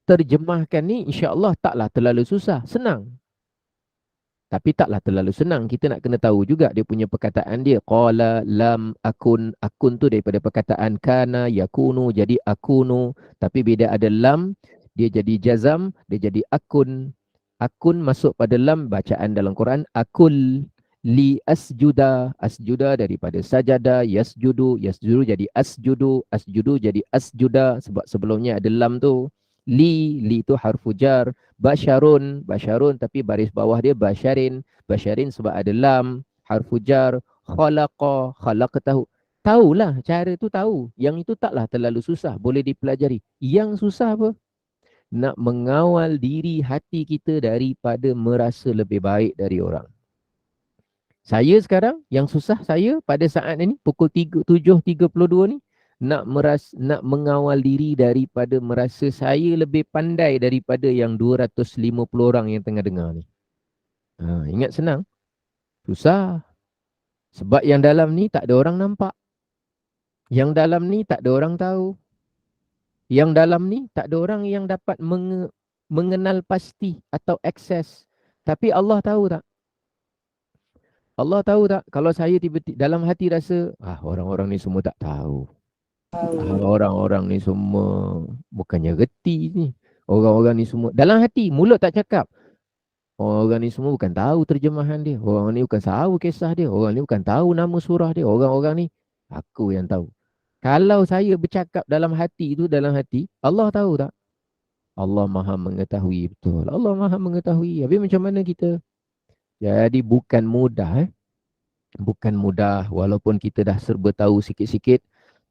Terjemahkan ni insya-Allah taklah terlalu susah, senang. Tapi taklah terlalu senang. Kita nak kena tahu juga dia punya perkataan dia. Qala lam akun. Akun tu daripada perkataan kana yakunu jadi akunu. Tapi bila ada lam, dia jadi jazam, dia jadi akun. Akun masuk pada lam bacaan dalam Quran. Akul li asjuda. Asjuda daripada sajada. Yasjudu. Yasjudu jadi asjudu. Asjudu jadi asjuda. Sebab sebelumnya ada lam tu. Li tu harfu jar. Basyarun tapi baris bawah dia basyarin. Basyarin sebab ada lam, harfu jar. Khalaqtahu. Tahulah cara tu tahu. Yang itu taklah terlalu susah, boleh dipelajari. Yang susah apa? Nak mengawal diri hati kita daripada merasa lebih baik dari orang. Saya sekarang yang susah saya pada saat ini pukul 7.32 ni nak mengawal diri daripada merasa saya lebih pandai daripada yang 250 orang yang tengah dengar ni. Ingat senang? Susah. Sebab yang dalam ni tak ada orang nampak. Yang dalam ni tak ada orang tahu. Yang dalam ni tak ada orang yang dapat mengenal pasti atau akses. Tapi Allah tahu tak? Allah tahu tak? Kalau saya tiba-tiba dalam hati rasa, orang-orang ni semua tak tahu. Orang-orang ni semua bukannya reti ni. Orang-orang ni semua dalam hati, mulut tak cakap. Orang ni semua bukan tahu terjemahan dia. Orang ni bukan tahu kisah dia. Orang ni bukan tahu nama surah dia. Orang-orang ni aku yang tahu. Kalau saya bercakap dalam hati itu, dalam hati, Allah tahu tak? Allah Maha mengetahui betul. Allah Maha mengetahui. Habis macam mana kita? Jadi bukan mudah Bukan mudah walaupun kita dah serba tahu sikit-sikit.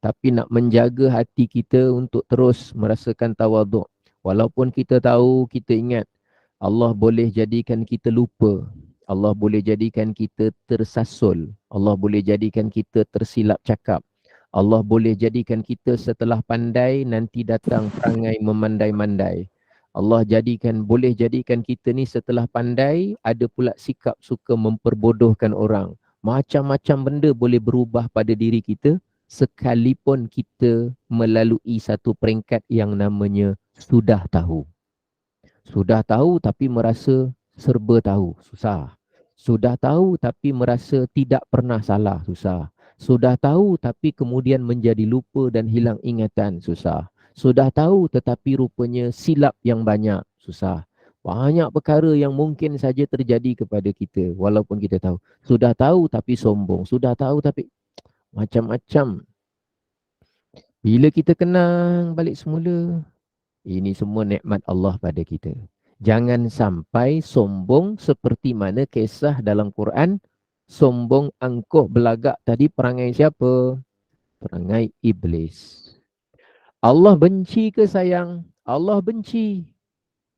Tapi nak menjaga hati kita untuk terus merasakan tawaduk. Walaupun kita tahu, kita ingat, Allah boleh jadikan kita lupa. Allah boleh jadikan kita tersasul. Allah boleh jadikan kita tersilap cakap. Allah boleh jadikan kita setelah pandai, nanti datang perangai memandai-mandai. Allah boleh jadikan kita ni setelah pandai, ada pula sikap suka memperbodohkan orang. Macam-macam benda boleh berubah pada diri kita. Sekalipun kita melalui satu peringkat yang namanya sudah tahu. Sudah tahu tapi merasa serba tahu, susah. Sudah tahu tapi merasa tidak pernah salah, susah. Sudah tahu tapi kemudian menjadi lupa dan hilang ingatan, susah. Sudah tahu tetapi rupanya silap yang banyak, susah. Banyak perkara yang mungkin saja terjadi kepada kita walaupun kita tahu. Sudah tahu tapi sombong. Sudah tahu tapi macam-macam. Bila kita kenang balik semula, ini semua nikmat Allah pada kita. Jangan sampai sombong seperti mana kisah dalam Quran. Sombong, angkuh, belagak tadi perangai siapa? Perangai iblis. Allah benci ke sayang? Allah benci.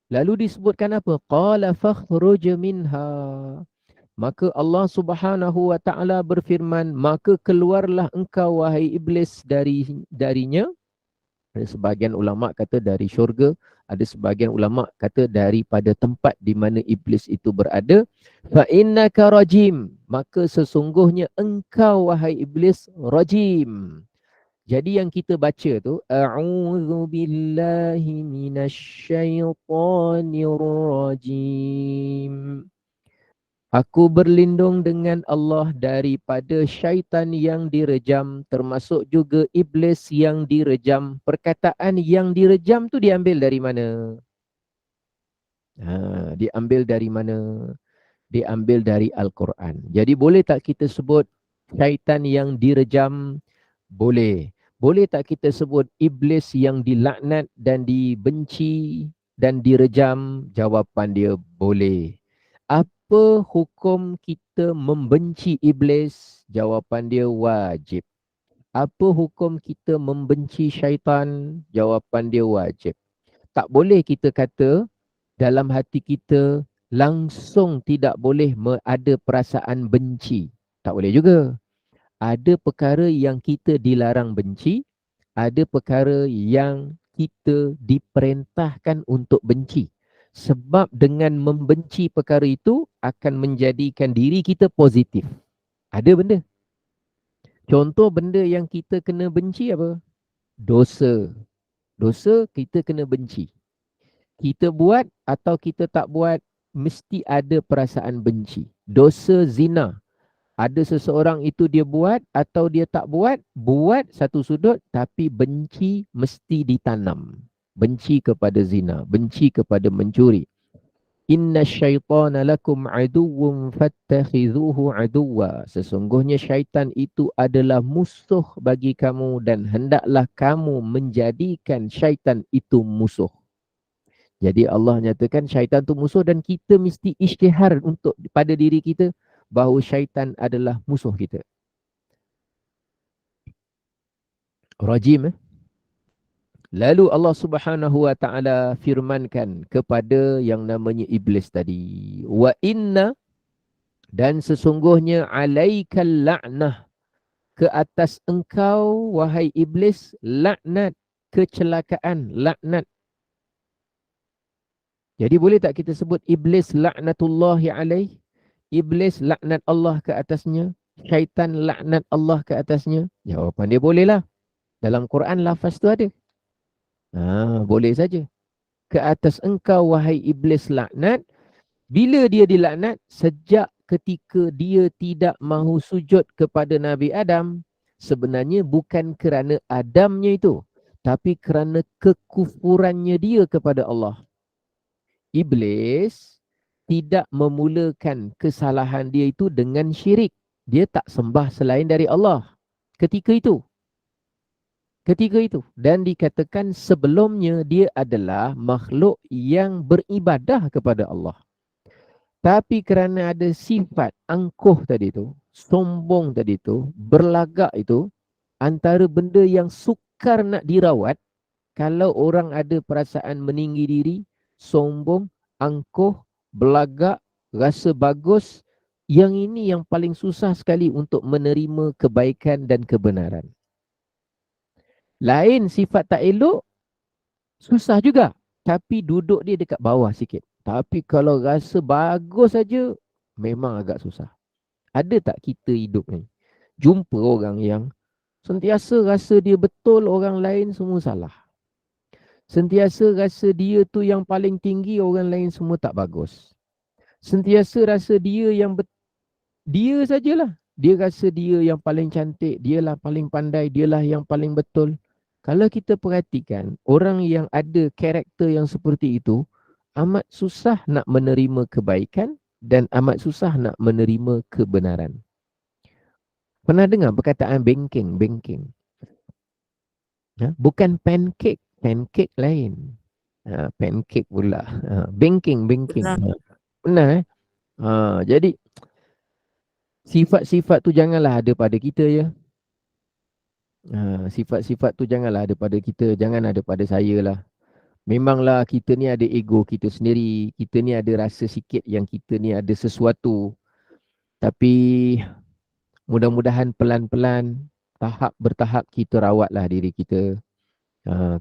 Lalu disebutkan apa? Qala fakhruj minha. Maka Allah Subhanahu wa taala berfirman, maka keluarlah engkau wahai iblis darinya. Ada sebahagian ulama kata dari syurga, ada sebahagian ulama kata daripada tempat di mana iblis itu berada. Fa innaka rajim. Maka sesungguhnya engkau wahai iblis rajim. Jadi yang kita baca tu, a'udzu billahi minasyaitonir rajim. Aku berlindung dengan Allah daripada syaitan yang direjam, termasuk juga iblis yang direjam. Perkataan yang direjam tu diambil dari mana? Diambil dari mana? Diambil dari Al-Quran. Jadi boleh tak kita sebut syaitan yang direjam? Boleh. Boleh tak kita sebut iblis yang dilaknat dan dibenci dan direjam? Jawapan dia boleh. Apa hukum kita membenci iblis? Jawapan dia wajib. Apa hukum kita membenci syaitan? Jawapan dia wajib. Tak boleh kita kata dalam hati kita langsung tidak boleh ada perasaan benci. Tak boleh juga. Ada perkara yang kita dilarang benci, ada perkara yang kita diperintahkan untuk benci. Sebab dengan membenci perkara itu akan menjadikan diri kita positif. Ada benda. Contoh benda yang kita kena benci apa? Dosa. Dosa kita kena benci. Kita buat atau kita tak buat, mesti ada perasaan benci. Dosa zina. Ada seseorang itu dia buat atau dia tak buat, buat satu sudut tapi benci mesti ditanam. Benci kepada zina, benci kepada mencuri. Inna syaitana lakum aduwwun fattakhidhuhu aduwwa. Sesungguhnya syaitan itu adalah musuh bagi kamu dan hendaklah kamu menjadikan syaitan itu musuh. Jadi Allah nyatakan syaitan itu musuh dan kita mesti isytihar untuk pada diri kita bahawa syaitan adalah musuh kita. Rajim. Lalu Allah Subhanahu wa taala firmankan kepada yang namanya iblis tadi, wa inna, dan sesungguhnya alaikal la'nah, ke atas engkau wahai iblis laknat, kecelakaan, laknat. Jadi boleh tak kita sebut iblis laknatullahi alaih? Iblis laknat Allah ke atasnya, syaitan laknat Allah ke atasnya? Jawapan dia bolehlah. Dalam Quran lafaz tu ada. Boleh saja. Ke atas engkau wahai iblis laknat. Bila dia dilaknat? Sejak ketika dia tidak mahu sujud kepada Nabi Adam. Sebenarnya bukan kerana Adamnya itu, tapi kerana kekufurannya dia kepada Allah. Iblis tidak memulakan kesalahan dia itu dengan syirik. Dia tak sembah selain dari Allah ketika itu. Dan dikatakan sebelumnya dia adalah makhluk yang beribadah kepada Allah. Tapi kerana ada sifat angkuh tadi tu, sombong tadi tu, berlagak itu, antara benda yang sukar nak dirawat, kalau orang ada perasaan meninggi diri, sombong, angkuh, belagak, rasa bagus, yang ini yang paling susah sekali untuk menerima kebaikan dan kebenaran. Lain sifat tak elok, susah juga. Tapi duduk dia dekat bawah sikit. Tapi kalau rasa bagus saja, memang agak susah. Ada tak kita hidup ni jumpa orang yang sentiasa rasa dia betul, orang lain semua salah. Sentiasa rasa dia tu yang paling tinggi, orang lain semua tak bagus. Sentiasa rasa dia yang dia sajalah. Dia rasa dia yang paling cantik, dialah paling pandai, dialah yang paling betul. Kalau kita perhatikan, orang yang ada karakter yang seperti itu, amat susah nak menerima kebaikan dan amat susah nak menerima kebenaran. Pernah dengar perkataan bengking? Bukan pancake. Pancake lain. Pancake pula. Bengking. Pernah jadi sifat-sifat tu janganlah ada pada kita ya. Sifat-sifat tu janganlah ada pada kita. Jangan ada pada saya lah. Memanglah kita ni ada ego kita sendiri. Kita ni ada rasa sikit yang kita ni ada sesuatu. Tapi mudah-mudahan pelan-pelan, bertahap kita rawatlah diri kita.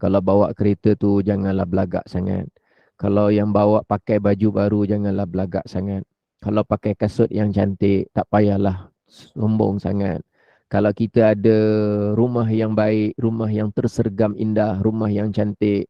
Kalau bawa kereta tu janganlah belagak sangat. Kalau yang bawa pakai baju baru janganlah belagak sangat. Kalau pakai kasut yang cantik tak payahlah sombong sangat. Kalau kita ada rumah yang baik, rumah yang tersergam indah, rumah yang cantik,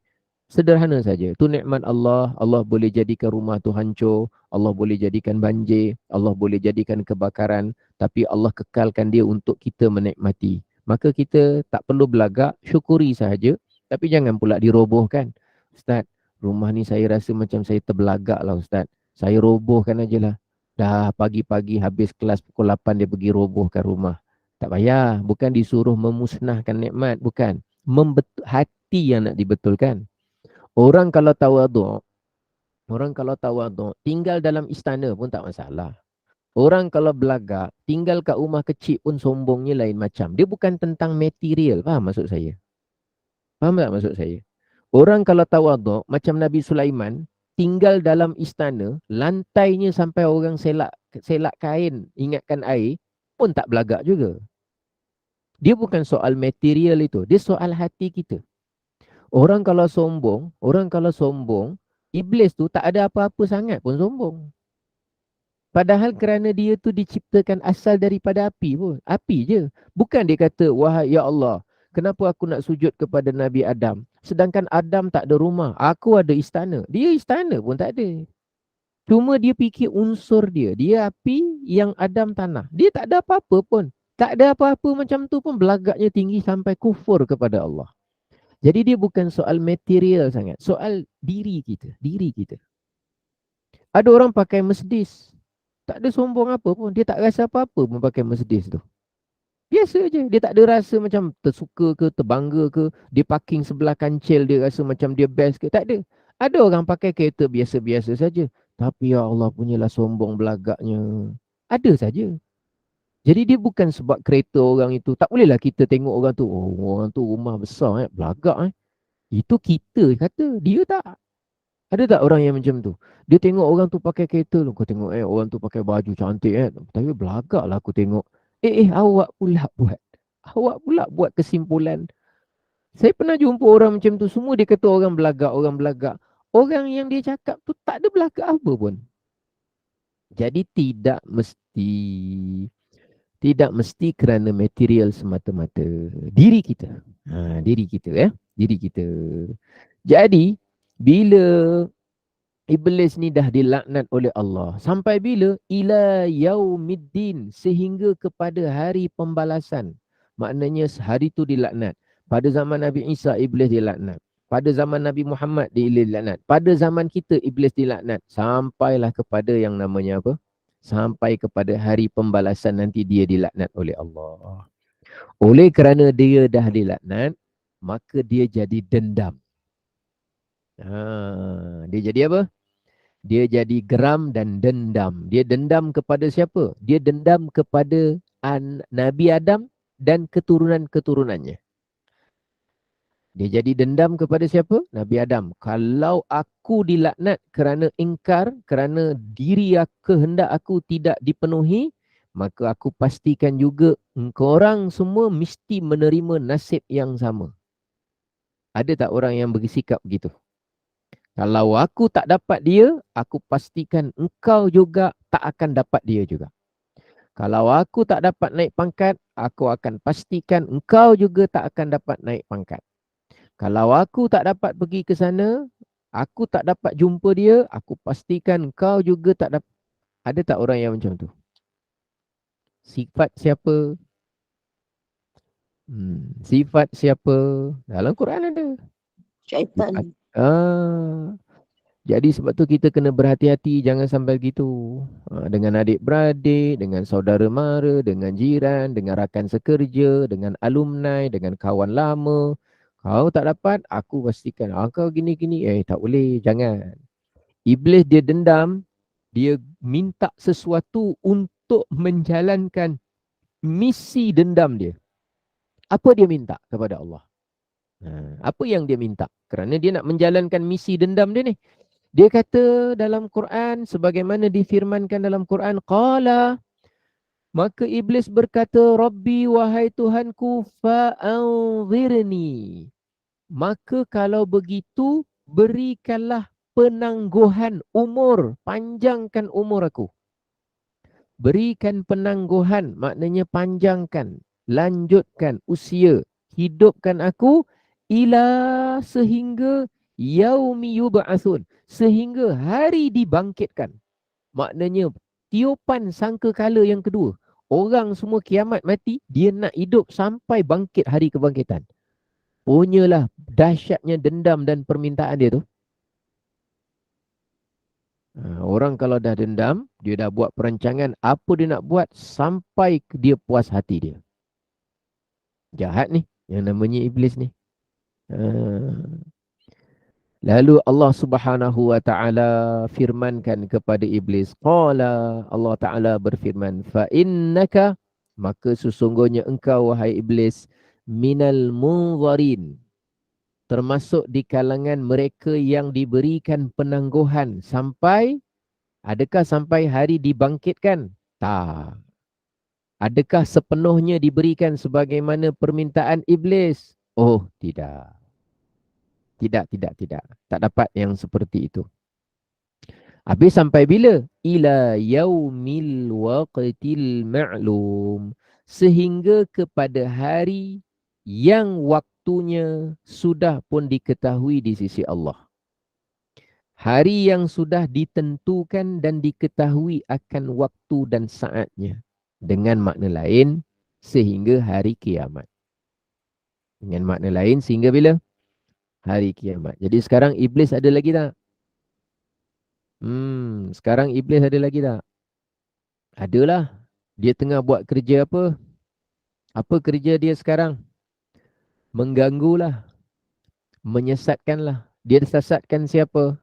sederhana saja. Itu nikmat Allah. Allah boleh jadikan rumah tu hancur, Allah boleh jadikan banjir, Allah boleh jadikan kebakaran, tapi Allah kekalkan dia untuk kita menikmati. Maka kita tak perlu belagak, syukuri sahaja. Tapi jangan pula dirobohkan. Ustaz, rumah ni saya rasa macam saya terbelagak lah Ustaz. Saya robohkan ajalah. Dah pagi-pagi habis kelas pukul 8 dia pergi robohkan rumah. Tak payah. Bukan disuruh memusnahkan nikmat. Bukan. Hati yang nak dibetulkan. Orang kalau tawaduk, tinggal dalam istana pun tak masalah. Orang kalau belagak, tinggal kat rumah kecil pun sombongnya lain macam. Dia bukan tentang material. Faham maksud saya? Faham tak maksud saya? Orang kalau tawaduk, macam Nabi Sulaiman, tinggal dalam istana, lantainya sampai orang selak kain, ingatkan air, pun tak belagak juga. Dia bukan soal material itu, dia soal hati kita. Orang kalau sombong, iblis tu tak ada apa-apa sangat pun sombong. Padahal kerana dia tu diciptakan asal daripada api pun. Api je. Bukan dia kata, wahai ya Allah, kenapa aku nak sujud kepada Nabi Adam? Sedangkan Adam tak ada rumah. Aku ada istana. Dia istana pun tak ada. Cuma dia fikir unsur dia. Dia api, yang Adam tanah. Dia tak ada apa-apa pun. Tak ada apa-apa macam tu pun belagaknya tinggi sampai kufur kepada Allah. Jadi dia bukan soal material sangat. Soal diri kita. Ada orang pakai Mercedes. Tak ada sombong apa pun. Dia tak rasa apa-apa pun pakai Mercedes tu. Biasa je. Dia tak ada rasa macam tersuka ke, terbangga ke. Dia parking sebelah kancil, dia rasa macam dia best ke. Tak ada. Ada orang pakai kereta biasa-biasa saja. Tapi ya Allah punyalah sombong belagaknya. Ada saja. Jadi dia bukan sebab kereta orang itu. Tak bolehlah kita tengok orang tu. Oh, orang tu rumah besar, belagak. Itu kita kata. Dia tak. Ada tak orang yang macam tu? Dia tengok orang tu pakai kereta tu. Kau tengok orang tu pakai baju cantik tapi belagak lah aku tengok. Awak pula buat kesimpulan. Saya pernah jumpa orang macam tu. Semua dia kata orang belagak. Orang yang dia cakap tu tak ada belagak apa pun. Jadi tidak mesti kerana material semata-mata. Diri kita. Diri kita. Jadi bila iblis ni dah dilaknat oleh Allah. Sampai bila? Ila yaumiddin. Sehingga kepada hari pembalasan. Maknanya hari tu dilaknat. Pada zaman Nabi Isa, iblis dilaknat. Pada zaman Nabi Muhammad, dilaknat. Pada zaman kita, iblis dilaknat. Sampailah kepada yang namanya apa? Sampai kepada hari pembalasan nanti dia dilaknat oleh Allah. Oleh kerana dia dah dilaknat, maka dia jadi dendam. Dia jadi apa? Dia jadi geram dan dendam. Dia dendam kepada siapa? Dia dendam kepada Nabi Adam dan keturunan-keturunannya. Dia jadi dendam kepada siapa? Nabi Adam. Kalau aku dilaknat kerana ingkar, kerana diri kehendak aku tidak dipenuhi, maka aku pastikan juga korang semua mesti menerima nasib yang sama. Ada tak orang yang bersikap begitu? Kalau aku tak dapat dia, aku pastikan engkau juga tak akan dapat dia juga. Kalau aku tak dapat naik pangkat, aku akan pastikan engkau juga tak akan dapat naik pangkat. Kalau aku tak dapat pergi ke sana, aku tak dapat jumpa dia, aku pastikan engkau juga tak dapat. Ada tak orang yang macam tu? Sifat siapa? Sifat siapa? Dalam Quran ada.
Syaitan.
Jadi sebab tu kita kena berhati-hati, jangan sampai gitu. Dengan adik-beradik, dengan saudara mara, dengan jiran, dengan rakan sekerja, dengan alumni, dengan kawan lama. Kau tak dapat, aku pastikan. Kau gini-gini. Tak boleh, jangan. Iblis dia dendam, dia minta sesuatu untuk menjalankan misi dendam dia. Apa dia minta kepada Allah? Apa yang dia minta? Kerana dia nak menjalankan misi dendam dia ni. Dia kata dalam Quran, sebagaimana difirmankan dalam Quran, qala, maka iblis berkata, Rabbi, wahai Tuhanku, fa'anzirni. Maka kalau begitu, berikanlah penangguhan umur, panjangkan umur aku. Berikan penangguhan, maknanya panjangkan, lanjutkan usia, hidupkan aku, ila sehingga yaumi yub'atsun, sehingga hari dibangkitkan. Maknanya tiupan sangkakala yang kedua. Orang semua kiamat mati, dia nak hidup sampai bangkit hari kebangkitan. Punyalah dahsyatnya dendam dan permintaan dia tu. Orang kalau dah dendam, dia dah buat perancangan apa dia nak buat sampai dia puas hati dia. Jahat ni, yang namanya iblis ni. Lalu Allah Subhanahu wa taala firmankan kepada iblis, qala, Allah taala berfirman, fa innaka, maka sesungguhnya engkau wahai iblis, minal munzarin, termasuk di kalangan mereka yang diberikan penangguhan sampai, adakah sampai hari dibangkitkan? Tak. Adakah sepenuhnya diberikan sebagaimana permintaan iblis? Oh, tidak. Tidak. Tak dapat yang seperti itu. Habis sampai bila? Ila yaumil waqtil ma'lum. Sehingga kepada hari yang waktunya sudah pun diketahui di sisi Allah. Hari yang sudah ditentukan dan diketahui akan waktu dan saatnya. Dengan makna lain, sehingga hari kiamat. Dengan makna lain, sehingga bila? Hari kiamat. Jadi sekarang iblis ada lagi tak? Sekarang iblis ada lagi tak? Adalah. Dia tengah buat kerja apa? Apa kerja dia sekarang? Mengganggulah. Menyesatkanlah. Dia sesatkan siapa?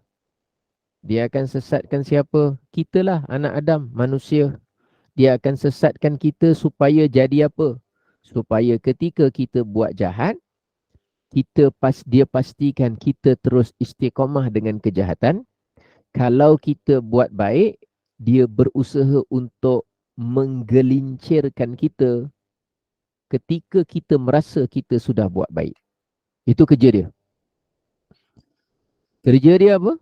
Dia akan sesatkan siapa? Kitalah, anak Adam, manusia. Dia akan sesatkan kita supaya jadi apa? Supaya ketika kita buat jahat, dia pastikan kita terus istiqamah dengan kejahatan. Kalau kita buat baik, dia berusaha untuk menggelincirkan kita ketika kita merasa kita sudah buat baik. Itu kerja dia. Kerja dia apa?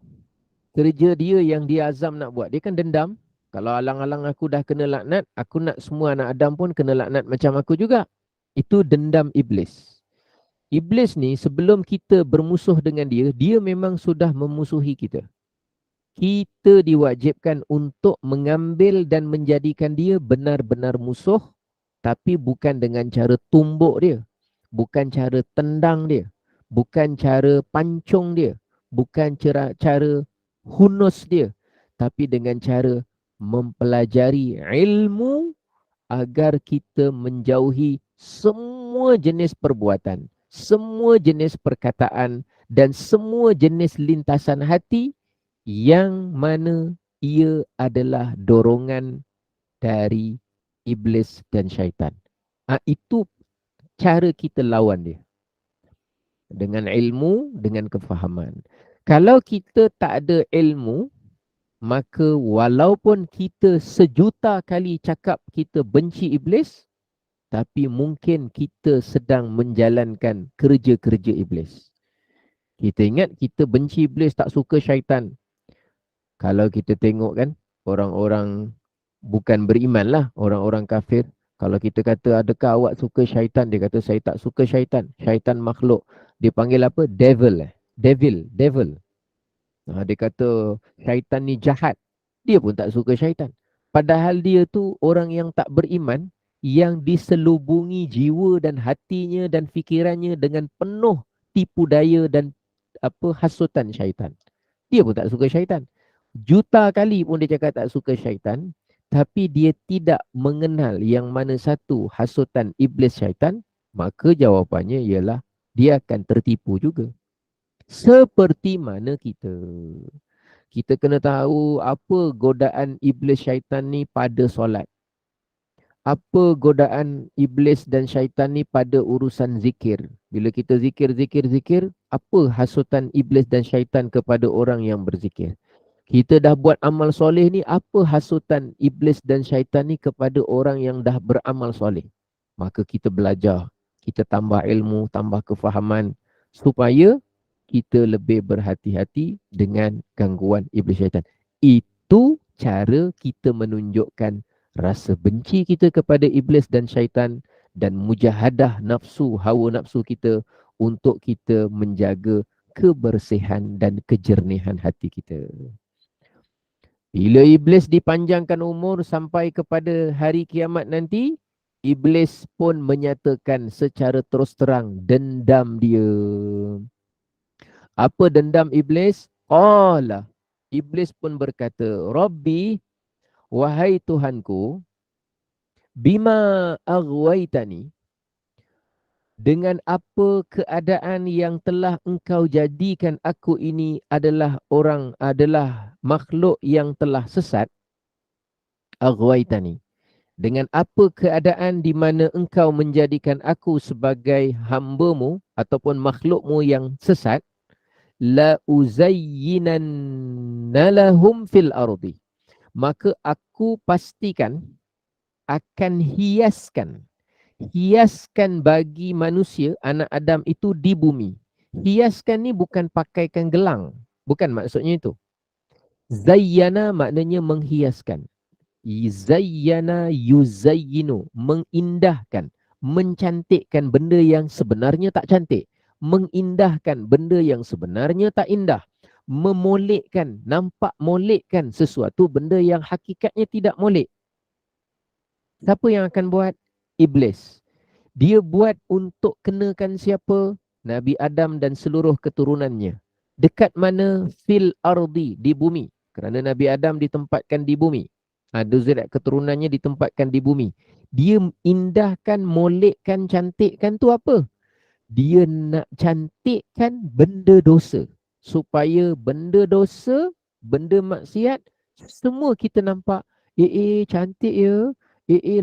Kerja dia yang dia azam nak buat. Dia kan dendam. Kalau alang-alang aku dah kena laknat, aku nak semua anak Adam pun kena laknat macam aku juga. Itu dendam iblis. Iblis ni sebelum kita bermusuh dengan dia, dia memang sudah memusuhi kita. Kita diwajibkan untuk mengambil dan menjadikan dia benar-benar musuh, tapi bukan dengan cara tumbuk dia, bukan cara tendang dia, bukan cara pancung dia, bukan cara hunus dia, tapi dengan cara mempelajari ilmu agar kita menjauhi semua jenis perbuatan, semua jenis perkataan dan semua jenis lintasan hati yang mana ia adalah dorongan dari iblis dan syaitan. Itu cara kita lawan dia. Dengan ilmu, dengan kefahaman. Kalau kita tak ada ilmu, maka walaupun kita sejuta kali cakap kita benci iblis, tapi mungkin kita sedang menjalankan kerja-kerja iblis. Kita ingat kita benci iblis, tak suka syaitan. Kalau kita tengok kan, orang-orang bukan beriman lah, orang-orang kafir. Kalau kita kata, adakah awak suka syaitan? Dia kata, saya tak suka syaitan. Syaitan makhluk. Dia panggil apa? Devil. Dia kata, syaitan ni jahat. Dia pun tak suka syaitan. Padahal dia tu orang yang tak beriman, yang diselubungi jiwa dan hatinya dan fikirannya dengan penuh tipu daya dan hasutan syaitan. Dia pun tak suka syaitan. Juta kali pun dia cakap tak suka syaitan, tapi dia tidak mengenal yang mana satu hasutan iblis syaitan, maka jawapannya ialah dia akan tertipu juga. Seperti mana kita. Kita kena tahu apa godaan iblis syaitan ni pada solat. Apa godaan iblis dan syaitan ni pada urusan zikir. Bila kita zikir, apa hasutan iblis dan syaitan kepada orang yang berzikir. Kita dah buat amal soleh ni, apa hasutan iblis dan syaitan ni kepada orang yang dah beramal soleh. Maka kita belajar, kita tambah ilmu, tambah kefahaman supaya kita lebih berhati-hati dengan gangguan iblis syaitan. Itu cara kita menunjukkan rasa benci kita kepada iblis dan syaitan dan mujahadah nafsu, hawa nafsu kita untuk kita menjaga kebersihan dan kejernihan hati kita. Bila iblis dipanjangkan umur sampai kepada hari kiamat nanti, iblis pun menyatakan secara terus terang dendam dia. Apa dendam iblis? Qala. Iblis pun berkata, Rabbi, wahai Tuhanku, bima aghwaitani, dengan apa keadaan yang telah engkau jadikan aku ini adalah makhluk yang telah sesat. Aghwaitani. Dengan apa keadaan di mana engkau menjadikan aku sebagai hamba-Mu ataupun makhluk-Mu yang sesat, la uzayyinanna lahum fil ardi, maka aku pastikan akan hiaskan bagi manusia, anak Adam itu di bumi. Hiaskan ni bukan pakaikan gelang, bukan maksudnya itu. Zayyana maknanya menghiaskan. Zayyana yuzayyinu, mengindahkan, mencantikkan benda yang sebenarnya tak cantik, mengindahkan benda yang sebenarnya tak indah, memolekkan, nampak molekkan sesuatu benda yang hakikatnya tidak molek. Siapa yang akan buat? Iblis. Dia buat untuk kenakan siapa? Nabi Adam dan seluruh keturunannya. Dekat mana? Fil ardi, di bumi. Kerana Nabi Adam ditempatkan di bumi. Dzurriyyat keturunannya ditempatkan di bumi. Dia indahkan, molekkan, cantikkan tu apa? Dia nak cantikkan benda dosa. Supaya benda dosa, benda maksiat, semua kita nampak, cantik ya,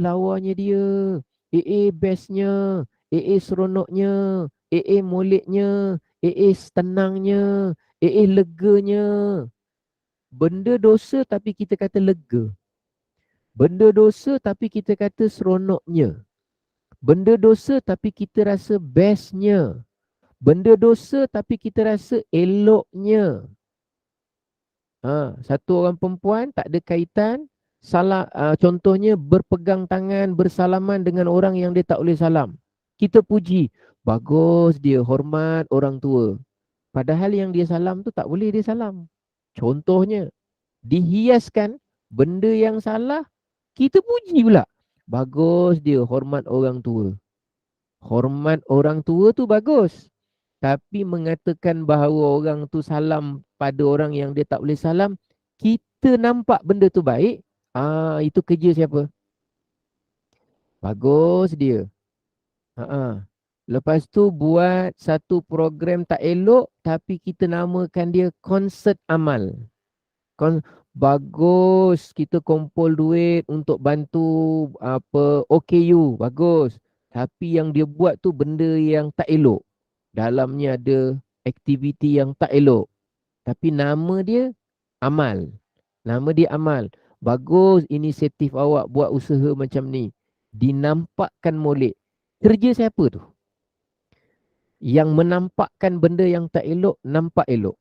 lawanya dia, bestnya, seronoknya, moleknya, tenangnya, leganya. Benda dosa tapi kita kata lega. Benda dosa tapi kita kata seronoknya. Benda dosa tapi kita rasa bestnya. Benda dosa tapi kita rasa eloknya. Satu orang perempuan tak ada kaitan, contohnya berpegang tangan, bersalaman dengan orang yang dia tak boleh salam. Kita puji, bagus dia, hormat orang tua. Padahal yang dia salam tu tak boleh dia salam. Contohnya, dihiaskan benda yang salah, kita puji pula. Bagus dia, hormat orang tua. Hormat orang tua tu bagus. Tapi mengatakan bahawa orang tu salam pada orang yang dia tak boleh salam, kita nampak benda tu baik, itu kerja siapa? Bagus dia. Lepas tu buat satu program tak elok, tapi kita namakan dia konsert amal. Bagus, kita kumpul duit untuk bantu OKU, bagus. Tapi yang dia buat tu benda yang tak elok. Dalamnya ada aktiviti yang tak elok. Tapi nama dia amal. Nama dia amal. Bagus inisiatif awak buat usaha macam ni. Dinampakkan molek. Kerja siapa tu? Yang menampakkan benda yang tak elok, nampak elok.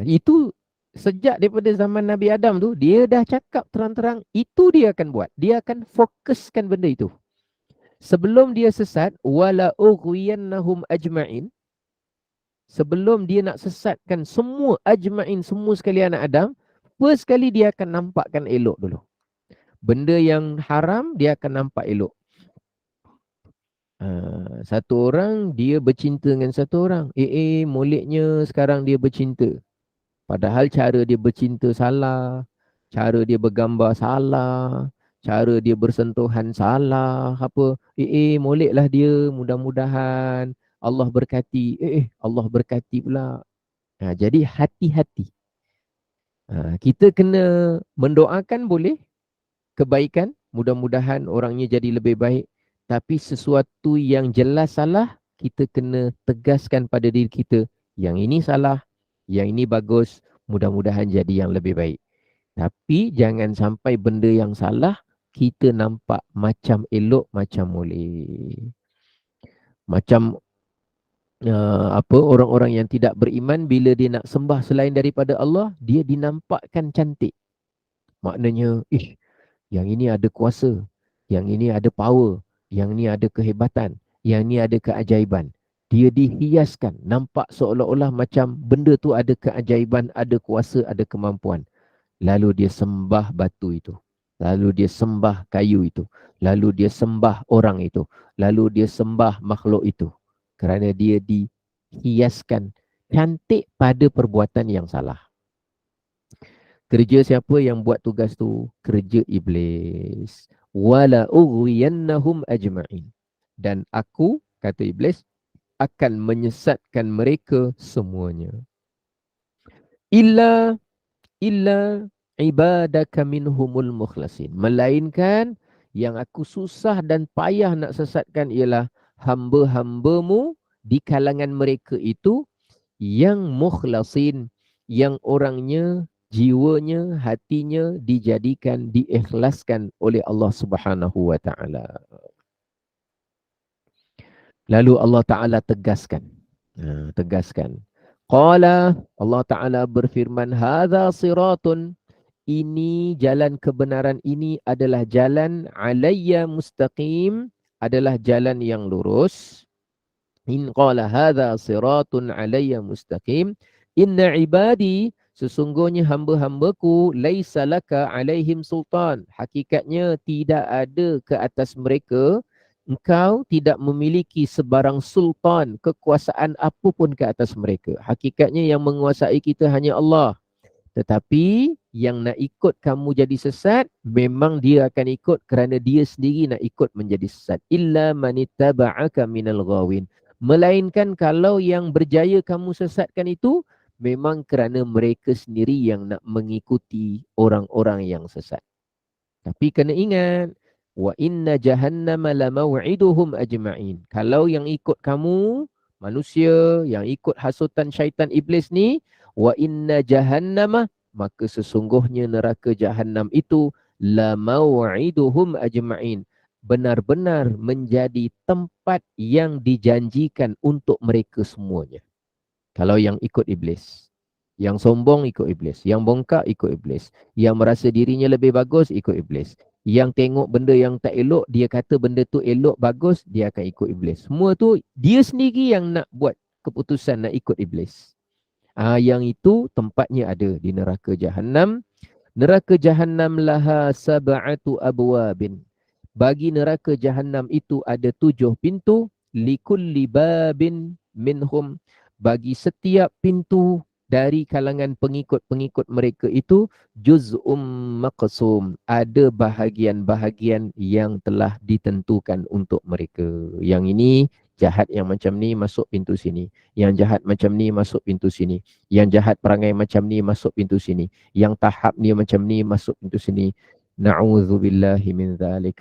Itu sejak daripada zaman Nabi Adam tu, dia dah cakap terang-terang, itu dia akan buat. Dia akan fokuskan benda itu. Sebelum dia sesat, wala ughwiyannahum ajma'in. Sebelum dia nak sesatkan semua ajma'in, semua sekali anak Adam, first sekali dia akan nampakkan elok dulu. Benda yang haram, dia akan nampak elok. Satu orang, dia bercinta dengan satu orang. Moleknya sekarang dia bercinta. Padahal cara dia bercinta salah, cara dia bergambar salah, cara dia bersentuhan salah, apa. Moleklah dia, mudah-mudahan Allah berkati. Allah berkati pula. Jadi hati-hati. Kita kena mendoakan boleh kebaikan, mudah-mudahan orangnya jadi lebih baik. Tapi sesuatu yang jelas salah, kita kena tegaskan pada diri kita, yang ini salah, yang ini bagus, mudah-mudahan jadi yang lebih baik. Tapi jangan sampai benda yang salah kita nampak macam elok, macam boleh. Macam orang-orang yang tidak beriman, bila dia nak sembah selain daripada Allah, dia dinampakkan cantik. Maknanya, yang ini ada kuasa, yang ini ada power, yang ini ada kehebatan, yang ini ada keajaiban. Dia dihiaskan, nampak seolah-olah macam benda tu ada keajaiban, ada kuasa, ada kemampuan. Lalu dia sembah batu itu, lalu dia sembah kayu itu, lalu dia sembah orang itu, lalu dia sembah makhluk itu. Kerana dia dihiaskan cantik pada perbuatan yang salah. Kerja siapa yang buat tugas tu? Kerja iblis. Wala ughwiyannahum ajma'in. Dan aku, kata iblis, akan menyesatkan mereka semuanya. Illa ibadaka minhumul mukhlasin. Melainkan yang aku susah dan payah nak sesatkan ialah hamba-hambamu di kalangan mereka itu yang mukhlasin, yang orangnya, jiwanya, hatinya dijadikan, diikhlaskan oleh Allah Subhanahu wa taala. Lalu Allah Taala tegaskan. Qala, Allah Taala berfirman, hadza siratun, ini jalan kebenaran, ini adalah jalan alayya mustaqim, adalah jalan yang lurus. In qala hadza siratun alayya mustaqim, inna ibadi, sesungguhnya hamba-hambaku, laisa laka alaihim sultan, hakikatnya tidak ada ke atas mereka, engkau tidak memiliki sebarang sultan, kekuasaan apapun ke atas mereka. Hakikatnya yang menguasai kita hanya Allah. Tetapi yang nak ikut kamu jadi sesat, memang dia akan ikut kerana dia sendiri nak ikut menjadi sesat. Illa manittaba'aka minal ghawin. Melainkan kalau yang berjaya kamu sesatkan itu, memang kerana mereka sendiri yang nak mengikuti orang-orang yang sesat. Tapi kena ingat, wa inna jahannama lamaw'iduhum ajma'in. Kalau yang ikut kamu, manusia, yang ikut hasutan syaitan iblis ni, wa inna jahannama, maka sesungguhnya neraka jahannam itu lamaw'iduhum ajma'in, benar-benar menjadi tempat yang dijanjikan untuk mereka semuanya. Kalau yang ikut iblis, yang sombong ikut iblis, yang bongkak ikut iblis, yang merasa dirinya lebih bagus ikut iblis, yang tengok benda yang tak elok, dia kata benda tu elok, bagus, dia akan ikut iblis. Semua tu dia sendiri yang nak buat keputusan nak ikut iblis. Yang itu tempatnya ada di neraka jahannam. Neraka jahannam laha sab'atu abwabin. Bagi neraka jahannam itu ada 7 pintu. Likulli babin minhum. Bagi setiap pintu dari kalangan pengikut-pengikut mereka itu, juz'um maqsum, ada bahagian-bahagian yang telah ditentukan untuk mereka. Yang ini jahat yang macam ni masuk pintu sini, yang jahat macam ni masuk pintu sini, yang jahat perangai macam ni masuk pintu sini, yang tahap ni macam ni masuk pintu sini. Na'udzubillahi min dzalik.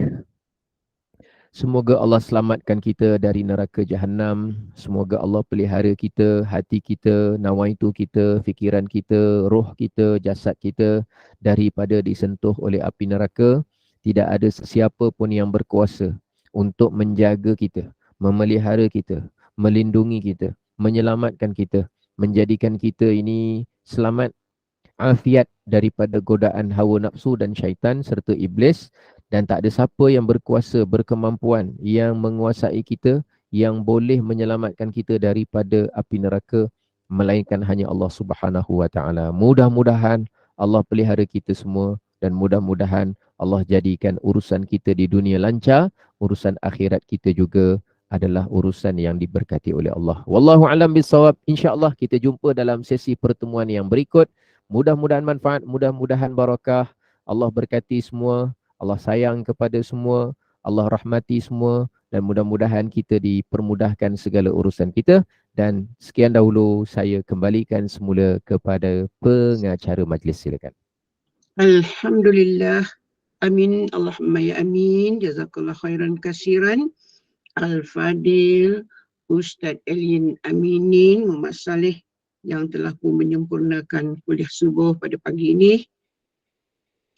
Semoga Allah selamatkan kita dari neraka jahannam. Semoga Allah pelihara kita, hati kita, nawaitu kita, fikiran kita, roh kita, jasad kita daripada disentuh oleh api neraka. Tidak ada sesiapa pun yang berkuasa untuk menjaga kita, memelihara kita, melindungi kita, menyelamatkan kita, menjadikan kita ini selamat, afiat daripada godaan hawa nafsu dan syaitan serta iblis. Dan tak ada siapa yang berkuasa, berkemampuan, yang menguasai kita, yang boleh menyelamatkan kita daripada api neraka, melainkan hanya Allah Subhanahu wa taala. Mudah-mudahan Allah pelihara kita semua, dan mudah-mudahan Allah jadikan urusan kita di dunia lancar, urusan akhirat kita juga adalah urusan yang diberkati oleh Allah. Wallahu a'lam bissawab. InsyaAllah kita jumpa dalam sesi pertemuan yang berikut. Mudah-mudahan manfaat, mudah-mudahan barakah. Allah berkati semua, Allah sayang kepada semua, Allah rahmati semua, dan mudah-mudahan kita dipermudahkan segala urusan kita. Dan sekian dahulu saya kembalikan semula kepada pengacara majlis. Silakan.
Alhamdulillah. Amin. Allahumma ya amin. Jazakallah khairan kasiran. Al-Fadil Ustaz Elin Aminin Muhammad Saleh yang telah pun menyempurnakan kuliah subuh pada pagi ini.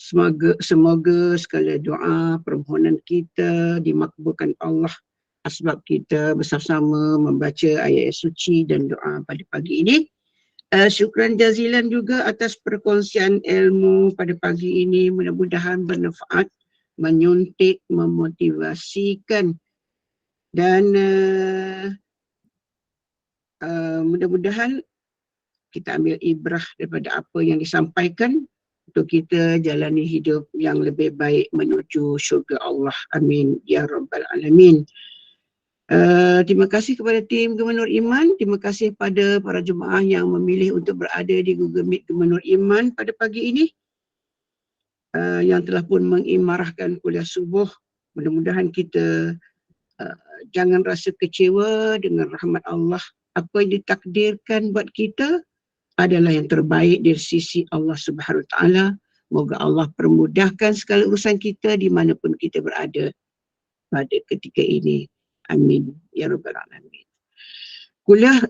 Semoga segala doa permohonan kita dimakbulkan Allah sebab kita bersama-sama membaca ayat suci dan doa pada pagi ini. Syukran jazilan juga atas perkongsian ilmu pada pagi ini. Mudah-mudahan bermanfaat, menyuntik, memotivasikan dan mudah-mudahan kita ambil ibrah daripada apa yang disampaikan untuk kita jalani hidup yang lebih baik menuju syurga Allah. Amin. Ya Rabbal Alamin. Terima kasih kepada tim Gemenur Iman. Terima kasih pada para jemaah yang memilih untuk berada di Google Meet Gemenur Iman pada pagi ini. Yang telah pun mengimarahkan kuliah subuh. Mudah-mudahan kita jangan rasa kecewa dengan rahmat Allah. Apa yang ditakdirkan buat kita adalah yang terbaik dari sisi Allah Subhanahu Wa Taala. Moga Allah permudahkan segala urusan kita di mana pun kita berada pada ketika ini. Amin. Ya Rabbal Alamin. Kuliah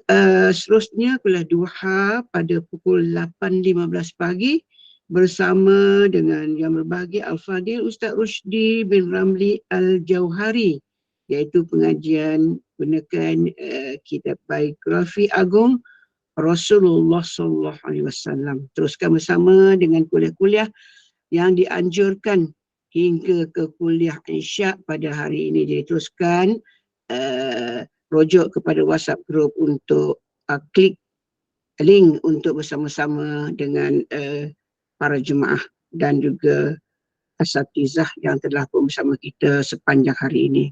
seterusnya, kuliah duha pada pukul 8.15 pagi bersama dengan yang berbahagia Al-Fadil Ustaz Rushdi bin Ramli Al-Jauhari, iaitu pengajian gunakan kitab biografi agung Rasulullah Sallallahu Alaihi Wasallam. Teruskan bersama dengan kuliah-kuliah yang dianjurkan hingga ke kuliah Isyak pada hari ini. Jadi teruskan rujuk kepada WhatsApp group untuk klik link untuk bersama-sama dengan para jemaah dan juga asatizah yang telah pun bersama kita sepanjang hari ini.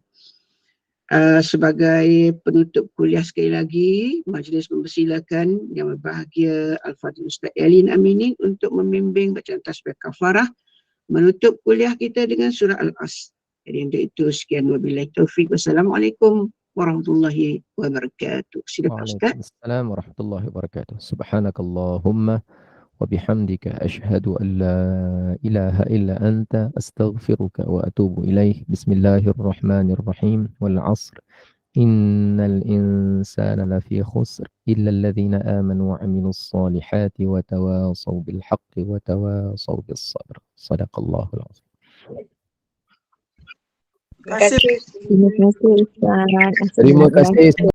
Sebagai penutup kuliah sekali lagi, majlis mempersilakan yang berbahagia Al-Fadhil Ustaz Elin Aminin untuk membimbing bacaan tasbih kafarah menutup kuliah kita dengan surah Al-As. Jadi untuk itu sekian, wabillahi taufiq. Wassalamualaikum warahmatullahi wabarakatuh. Silakan Ustaz.
Waalaikumsalam warahmatullahi wabarakatuh. Subhanakallahumma wa bihamdika asyhadu an la ilaha illa anta astaghfiruka wa atubu ilaih. Bismillahirrahmanirrahim. Wal 'asr. Innal insana lafi khusr illa alladhina amanu wa 'amilus solihati wa tawasaw bil haqqi wa tawasaw bis sabr. Shadaqallahul 'azim.
Terima kasih.
Terima kasih.